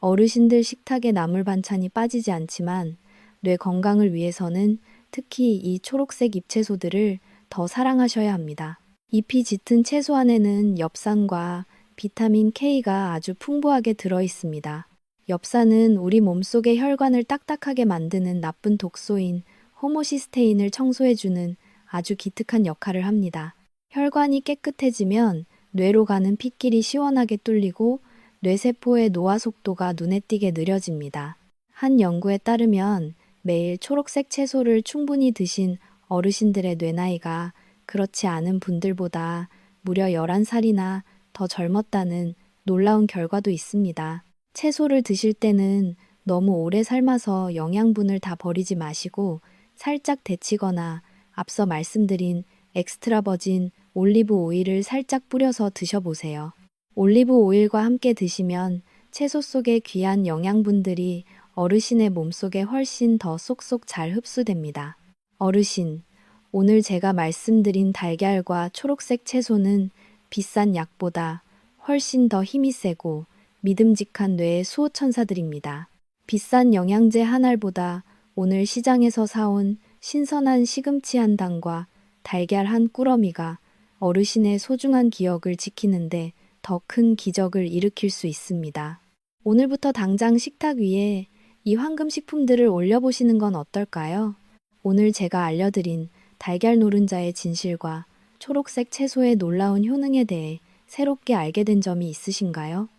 어르신들 식탁에 나물 반찬이 빠지지 않지만 뇌 건강을 위해서는 특히 이 초록색 잎채소들을 더 사랑하셔야 합니다. 잎이 짙은 채소 안에는 엽산과 비타민 K가 아주 풍부하게 들어 있습니다. 엽산은 우리 몸속의 혈관을 딱딱하게 만드는 나쁜 독소인 호모시스테인을 청소해주는 아주 기특한 역할을 합니다. 혈관이 깨끗해지면 뇌로 가는 핏길이 시원하게 뚫리고 뇌세포의 노화 속도가 눈에 띄게 느려집니다. 한 연구에 따르면 매일 초록색 채소를 충분히 드신 어르신들의 뇌나이가 그렇지 않은 분들보다 무려 11살이나 더 젊었다는 놀라운 결과도 있습니다. 채소를 드실 때는 너무 오래 삶아서 영양분을 다 버리지 마시고 살짝 데치거나 앞서 말씀드린 엑스트라 버진 올리브 오일을 살짝 뿌려서 드셔보세요. 올리브 오일과 함께 드시면 채소 속의 귀한 영양분들이 어르신의 몸속에 훨씬 더 쏙쏙 잘 흡수됩니다. 어르신, 오늘 제가 말씀드린 달걀과 초록색 채소는 비싼 약보다 훨씬 더 힘이 세고 믿음직한 뇌의 수호천사들입니다. 비싼 영양제 한 알보다 오늘 시장에서 사온 신선한 시금치 한 단과 달걀 한 꾸러미가 어르신의 소중한 기억을 지키는데 더 큰 기적을 일으킬 수 있습니다. 오늘부터 당장 식탁 위에 이 황금 식품들을 올려보시는 건 어떨까요? 오늘 제가 알려드린 달걀 노른자의 진실과 초록색 채소의 놀라운 효능에 대해 새롭게 알게 된 점이 있으신가요?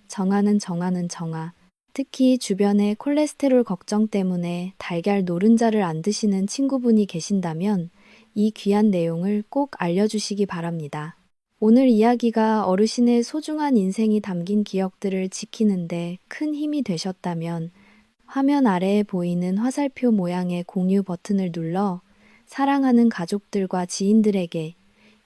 정아는 정아. 특히 주변에 콜레스테롤 걱정 때문에 달걀 노른자를 안 드시는 친구분이 계신다면 이 귀한 내용을 꼭 알려주시기 바랍니다. 오늘 이야기가 어르신의 소중한 인생이 담긴 기억들을 지키는데 큰 힘이 되셨다면 화면 아래에 보이는 화살표 모양의 공유 버튼을 눌러 사랑하는 가족들과 지인들에게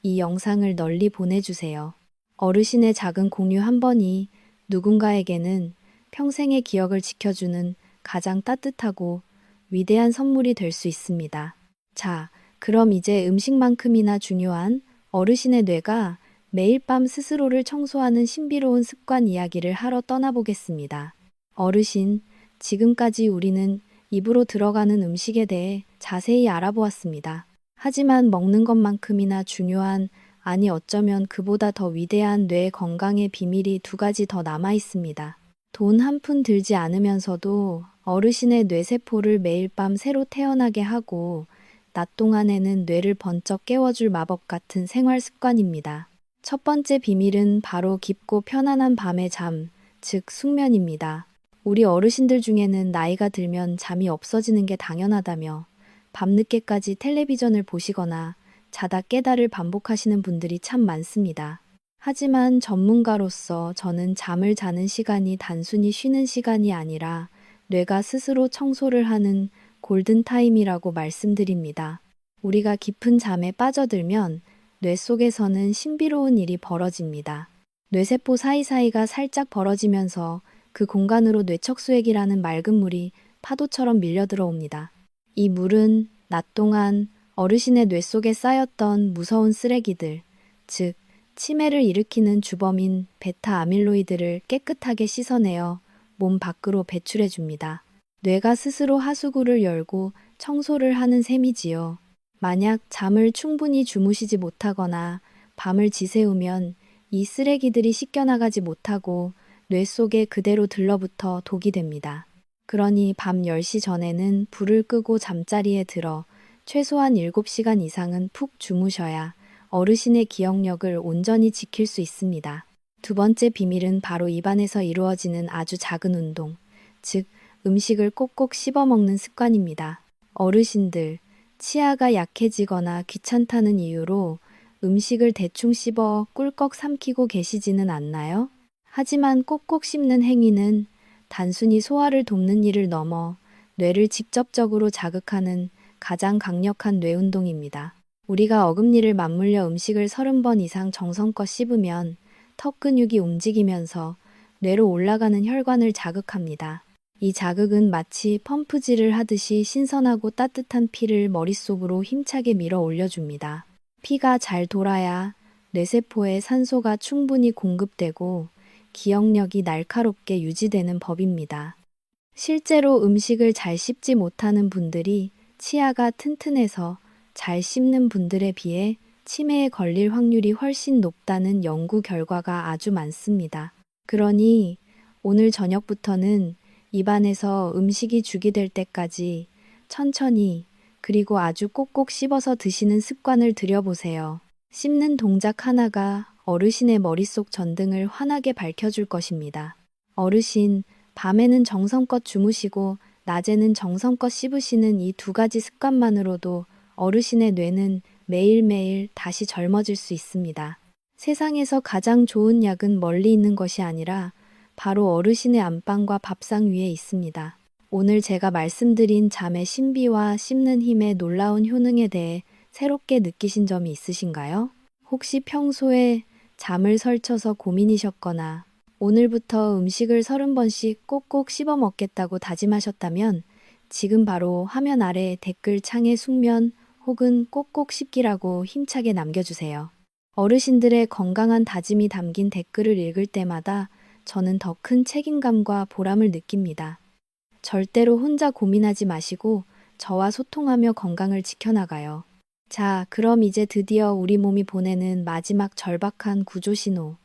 이 영상을 널리 보내주세요. 어르신의 작은 공유 한 번이 누군가에게는 평생의 기억을 지켜주는 가장 따뜻하고 위대한 선물이 될 수 있습니다. 자, 그럼 이제 음식만큼이나 중요한 어르신의 뇌가 매일 밤 스스로를 청소하는 신비로운 습관 이야기를 하러 떠나보겠습니다. 어르신, 지금까지 우리는 입으로 들어가는 음식에 대해 자세히 알아보았습니다. 하지만 먹는 것만큼이나 중요한, 아니 어쩌면 그보다 더 위대한 뇌 건강의 비밀이 두 가지 더 남아 있습니다. 돈 한 푼 들지 않으면서도 어르신의 뇌세포를 매일 밤 새로 태어나게 하고 낮 동안에는 뇌를 번쩍 깨워줄 마법 같은 생활 습관입니다. 첫 번째 비밀은 바로 깊고 편안한 밤의 잠, 즉 숙면입니다. 우리 어르신들 중에는 나이가 들면 잠이 없어지는 게 당연하다며 밤늦게까지 텔레비전을 보시거나 자다 깨다를 반복하시는 분들이 참 많습니다. 하지만 전문가로서 저는 잠을 자는 시간이 단순히 쉬는 시간이 아니라 뇌가 스스로 청소를 하는 골든타임이라고 말씀드립니다. 우리가 깊은 잠에 빠져들면 뇌 속에서는 신비로운 일이 벌어집니다. 뇌세포 사이사이가 살짝 벌어지면서 그 공간으로 뇌척수액이라는 맑은 물이 파도처럼 밀려 들어옵니다. 이 물은 낮 동안 어르신의 뇌 속에 쌓였던 무서운 쓰레기들, 즉 치매를 일으키는 주범인 베타 아밀로이드를 깨끗하게 씻어내어 몸 밖으로 배출해 줍니다. 뇌가 스스로 하수구를 열고 청소를 하는 셈이지요. 만약 잠을 충분히 주무시지 못하거나 밤을 지새우면 이 쓰레기들이 씻겨나가지 못하고 뇌 속에 그대로 들러붙어 독이 됩니다. 그러니 밤 10시 전에는 불을 끄고 잠자리에 들어 최소한 7시간 이상은 푹 주무셔야 어르신의 기억력을 온전히 지킬 수 있습니다. 두 번째 비밀은 바로 입안에서 이루어지는 아주 작은 운동, 즉 음식을 꼭꼭 씹어 먹는 습관입니다. 어르신들, 치아가 약해지거나 귀찮다는 이유로 음식을 대충 씹어 꿀꺽 삼키고 계시지는 않나요? 하지만 꼭꼭 씹는 행위는 단순히 소화를 돕는 일을 넘어 뇌를 직접적으로 자극하는 가장 강력한 뇌운동입니다. 우리가 어금니를 맞물려 음식을 30번 이상 정성껏 씹으면 턱 근육이 움직이면서 뇌로 올라가는 혈관을 자극합니다. 이 자극은 마치 펌프질을 하듯이 신선하고 따뜻한 피를 머릿속으로 힘차게 밀어 올려줍니다. 피가 잘 돌아야 뇌세포에 산소가 충분히 공급되고 기억력이 날카롭게 유지되는 법입니다. 실제로 음식을 잘 씹지 못하는 분들이 치아가 튼튼해서 잘 씹는 분들에 비해 치매에 걸릴 확률이 훨씬 높다는 연구 결과가 아주 많습니다. 그러니 오늘 저녁부터는 입안에서 음식이 죽이 될 때까지 천천히 그리고 아주 꼭꼭 씹어서 드시는 습관을 들여보세요. 씹는 동작 하나가 어르신의 머릿속 전등을 환하게 밝혀줄 것입니다. 어르신, 밤에는 정성껏 주무시고 낮에는 정성껏 씹으시는 이 두 가지 습관만으로도 어르신의 뇌는 매일매일 다시 젊어질 수 있습니다. 세상에서 가장 좋은 약은 멀리 있는 것이 아니라 바로 어르신의 안방과 밥상 위에 있습니다. 오늘 제가 말씀드린 잠의 신비와 씹는 힘의 놀라운 효능에 대해 새롭게 느끼신 점이 있으신가요? 혹시 평소에 잠을 설쳐서 고민이셨거나 오늘부터 음식을 30번씩 꼭꼭 씹어 먹겠다고 다짐하셨다면 지금 바로 화면 아래 댓글 창에 숙면 혹은 꼭꼭 씹기라고 힘차게 남겨주세요. 어르신들의 건강한 다짐이 담긴 댓글을 읽을 때마다 저는 더 큰 책임감과 보람을 느낍니다. 절대로 혼자 고민하지 마시고 저와 소통하며 건강을 지켜나가요. 자, 그럼 이제 드디어 우리 몸이 보내는 마지막 절박한 구조 신호.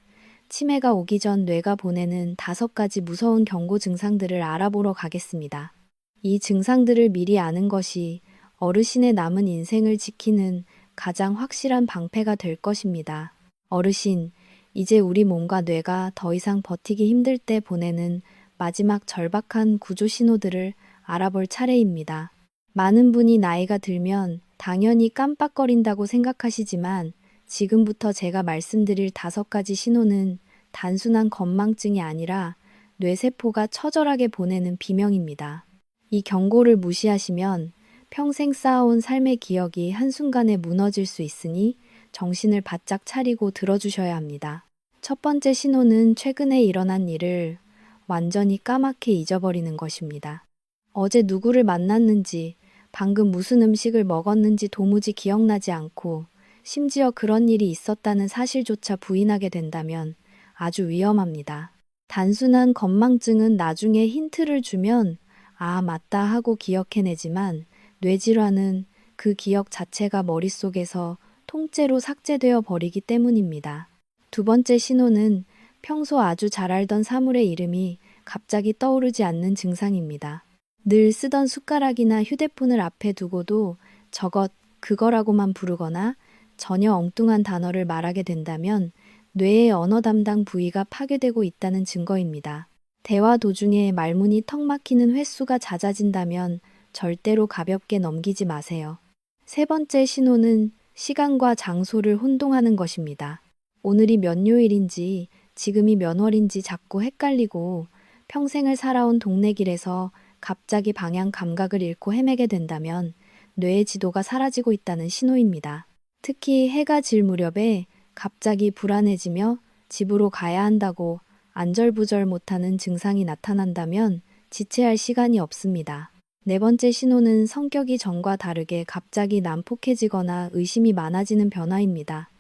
치매가 오기 전 뇌가 보내는 5가지 무서운 경고 증상들을 알아보러 가겠습니다. 이 증상들을 미리 아는 것이 어르신의 남은 인생을 지키는 가장 확실한 방패가 될 것입니다. 어르신, 이제 우리 몸과 뇌가 더 이상 버티기 힘들 때 보내는 마지막 절박한 구조 신호들을 알아볼 차례입니다. 많은 분이 나이가 들면 당연히 깜빡거린다고 생각하시지만 지금부터 제가 말씀드릴 5가지 신호는 단순한 건망증이 아니라 뇌세포가 처절하게 보내는 비명입니다. 이 경고를 무시하시면 평생 쌓아온 삶의 기억이 한순간에 무너질 수 있으니 정신을 바짝 차리고 들어주셔야 합니다. 첫 번째 신호는 최근에 일어난 일을 완전히 까맣게 잊어버리는 것입니다. 어제 누구를 만났는지, 방금 무슨 음식을 먹었는지 도무지 기억나지 않고 심지어 그런 일이 있었다는 사실조차 부인하게 된다면 아주 위험합니다. 단순한 건망증은 나중에 힌트를 주면 아, 맞다 하고 기억해내지만 뇌질환은 그 기억 자체가 머릿속에서 통째로 삭제되어 버리기 때문입니다. 두 번째 신호는 평소 아주 잘 알던 사물의 이름이 갑자기 떠오르지 않는 증상입니다. 늘 쓰던 숟가락이나 휴대폰을 앞에 두고도 저것, 그거라고만 부르거나 전혀 엉뚱한 단어를 말하게 된다면 뇌의 언어 담당 부위가 파괴되고 있다는 증거입니다. 대화 도중에 말문이 턱 막히는 횟수가 잦아진다면 절대로 가볍게 넘기지 마세요. 세 번째 신호는 시간과 장소를 혼동하는 것입니다. 오늘이 몇 요일인지 지금이 몇 월인지 자꾸 헷갈리고 평생을 살아온 동네 길에서 갑자기 방향 감각을 잃고 헤매게 된다면 뇌의 지도가 사라지고 있다는 신호입니다. 특히 해가 질 무렵에 갑자기 불안해지며 집으로 가야 한다고 안절부절 못하는 증상이 나타난다면 지체할 시간이 없습니다. 네 번째 신호는 성격이 전과 다르게 갑자기 난폭해지거나 의심이 많아지는 변화입니다.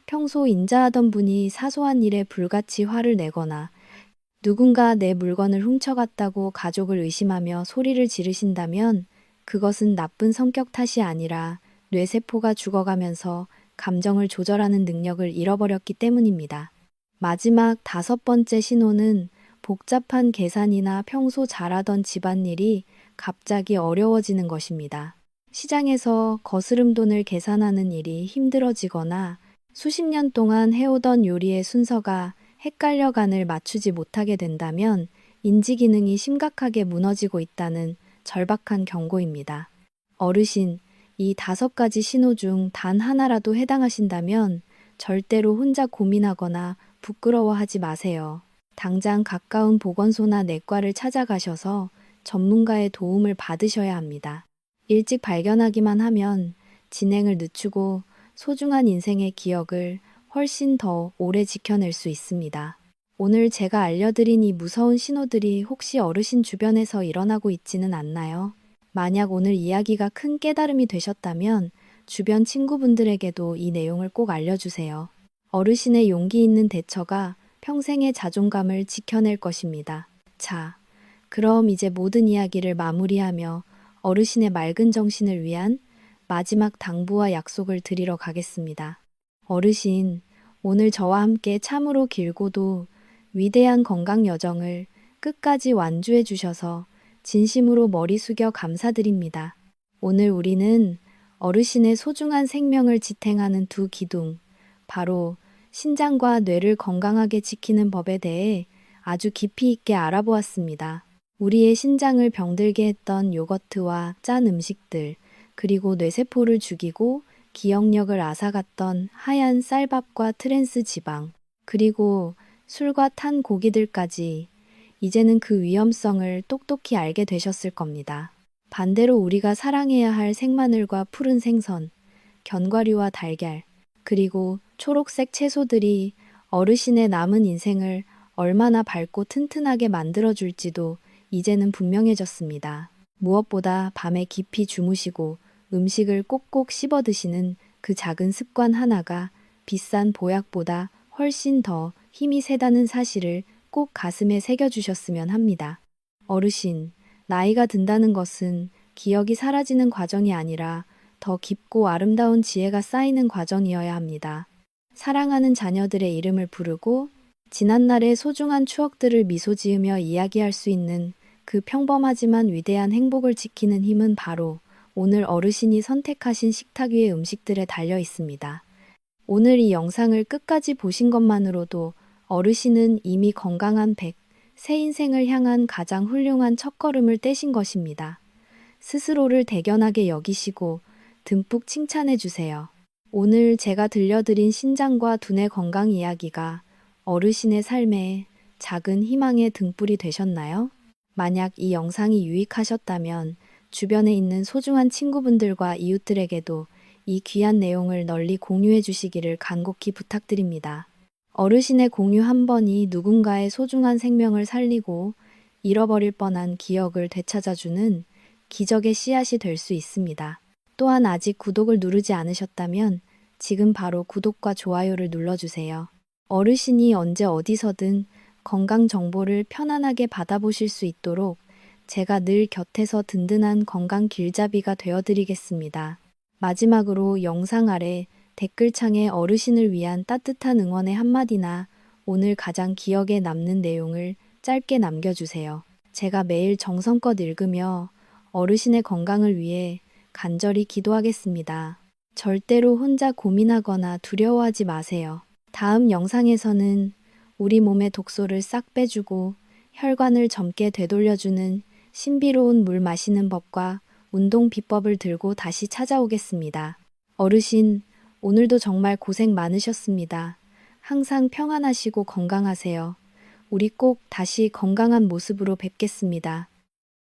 평소 인자하던 분이 사소한 일에 불같이 화를 내거나 누군가 내 물건을 훔쳐갔다고 가족을 의심하며 소리를 지르신다면 그것은 나쁜 성격 탓이 아니라 뇌세포가 죽어가면서 감정을 조절하는 능력을 잃어버렸기 때문입니다. 마지막 5번째 신호는 복잡한 계산이나 평소 잘하던 집안일이 갑자기 어려워지는 것입니다. 시장에서 거스름 돈을 계산하는 일이 힘들어지거나 수십 년 동안 해오던 요리의 순서가 헷갈려간을 맞추지 못하게 된다면 인지 기능이 심각하게 무너지고 있다는 절박한 경고입니다. 어르신, 이 5가지 신호 중 단 하나라도 해당하신다면 절대로 혼자 고민하거나 부끄러워하지 마세요. 당장 가까운 보건소나 내과를 찾아가셔서 전문가의 도움을 받으셔야 합니다. 일찍 발견하기만 하면 진행을 늦추고 소중한 인생의 기억을 훨씬 더 오래 지켜낼 수 있습니다. 오늘 제가 알려드린 이 무서운 신호들이 혹시 어르신 주변에서 일어나고 있지는 않나요? 만약 오늘 이야기가 큰 깨달음이 되셨다면 주변 친구분들에게도 이 내용을 꼭 알려주세요. 어르신의 용기 있는 대처가 평생의 자존감을 지켜낼 것입니다. 자, 그럼 이제 모든 이야기를 마무리하며 어르신의 맑은 정신을 위한 마지막 당부와 약속을 드리러 가겠습니다. 어르신, 오늘 저와 함께 참으로 길고도 위대한 건강 여정을 끝까지 완주해 주셔서 진심으로 머리 숙여 감사드립니다. 오늘 우리는 어르신의 소중한 생명을 지탱하는 두 기둥, 바로 신장과 뇌를 건강하게 지키는 법에 대해 아주 깊이 있게 알아보았습니다. 우리의 신장을 병들게 했던 요거트와 짠 음식들, 그리고 뇌세포를 죽이고 기억력을 앗아갔던 하얀 쌀밥과 트랜스 지방, 그리고 술과 탄 고기들까지 이제는 그 위험성을 똑똑히 알게 되셨을 겁니다. 반대로 우리가 사랑해야 할 생마늘과 푸른 생선, 견과류와 달걀, 그리고 초록색 채소들이 어르신의 남은 인생을 얼마나 밝고 튼튼하게 만들어줄지도 이제는 분명해졌습니다. 무엇보다 밤에 깊이 주무시고 음식을 꼭꼭 씹어 드시는 그 작은 습관 하나가 비싼 보약보다 훨씬 더 힘이 세다는 사실을 꼭 가슴에 새겨주셨으면 합니다. 어르신, 나이가 든다는 것은 기억이 사라지는 과정이 아니라 더 깊고 아름다운 지혜가 쌓이는 과정이어야 합니다. 사랑하는 자녀들의 이름을 부르고 지난날의 소중한 추억들을 미소 지으며 이야기할 수 있는 그 평범하지만 위대한 행복을 지키는 힘은 바로 오늘 어르신이 선택하신 식탁 위의 음식들에 달려 있습니다. 오늘 이 영상을 끝까지 보신 것만으로도 어르신은 이미 건강한 새 인생을 향한 가장 훌륭한 첫걸음을 떼신 것입니다. 스스로를 대견하게 여기시고 듬뿍 칭찬해 주세요. 오늘 제가 들려드린 신장과 두뇌 건강 이야기가 어르신의 삶에 작은 희망의 등불이 되셨나요? 만약 이 영상이 유익하셨다면 주변에 있는 소중한 친구분들과 이웃들에게도 이 귀한 내용을 널리 공유해 주시기를 간곡히 부탁드립니다. 어르신의 공유 한 번이 누군가의 소중한 생명을 살리고 잃어버릴 뻔한 기억을 되찾아주는 기적의 씨앗이 될 수 있습니다. 또한 아직 구독을 누르지 않으셨다면 지금 바로 구독과 좋아요를 눌러주세요. 어르신이 언제 어디서든 건강 정보를 편안하게 받아보실 수 있도록 제가 늘 곁에서 든든한 건강 길잡이가 되어드리겠습니다. 마지막으로 영상 아래 댓글창에 어르신을 위한 따뜻한 응원의 한마디나 오늘 가장 기억에 남는 내용을 짧게 남겨주세요. 제가 매일 정성껏 읽으며 어르신의 건강을 위해 간절히 기도하겠습니다. 절대로 혼자 고민하거나 두려워하지 마세요. 다음 영상에서는 우리 몸의 독소를 싹 빼주고 혈관을 젊게 되돌려주는 신비로운 물 마시는 법과 운동 비법을 들고 다시 찾아오겠습니다. 어르신, 오늘도 정말 고생 많으셨습니다. 항상 평안하시고 건강하세요. 우리 꼭 다시 건강한 모습으로 뵙겠습니다.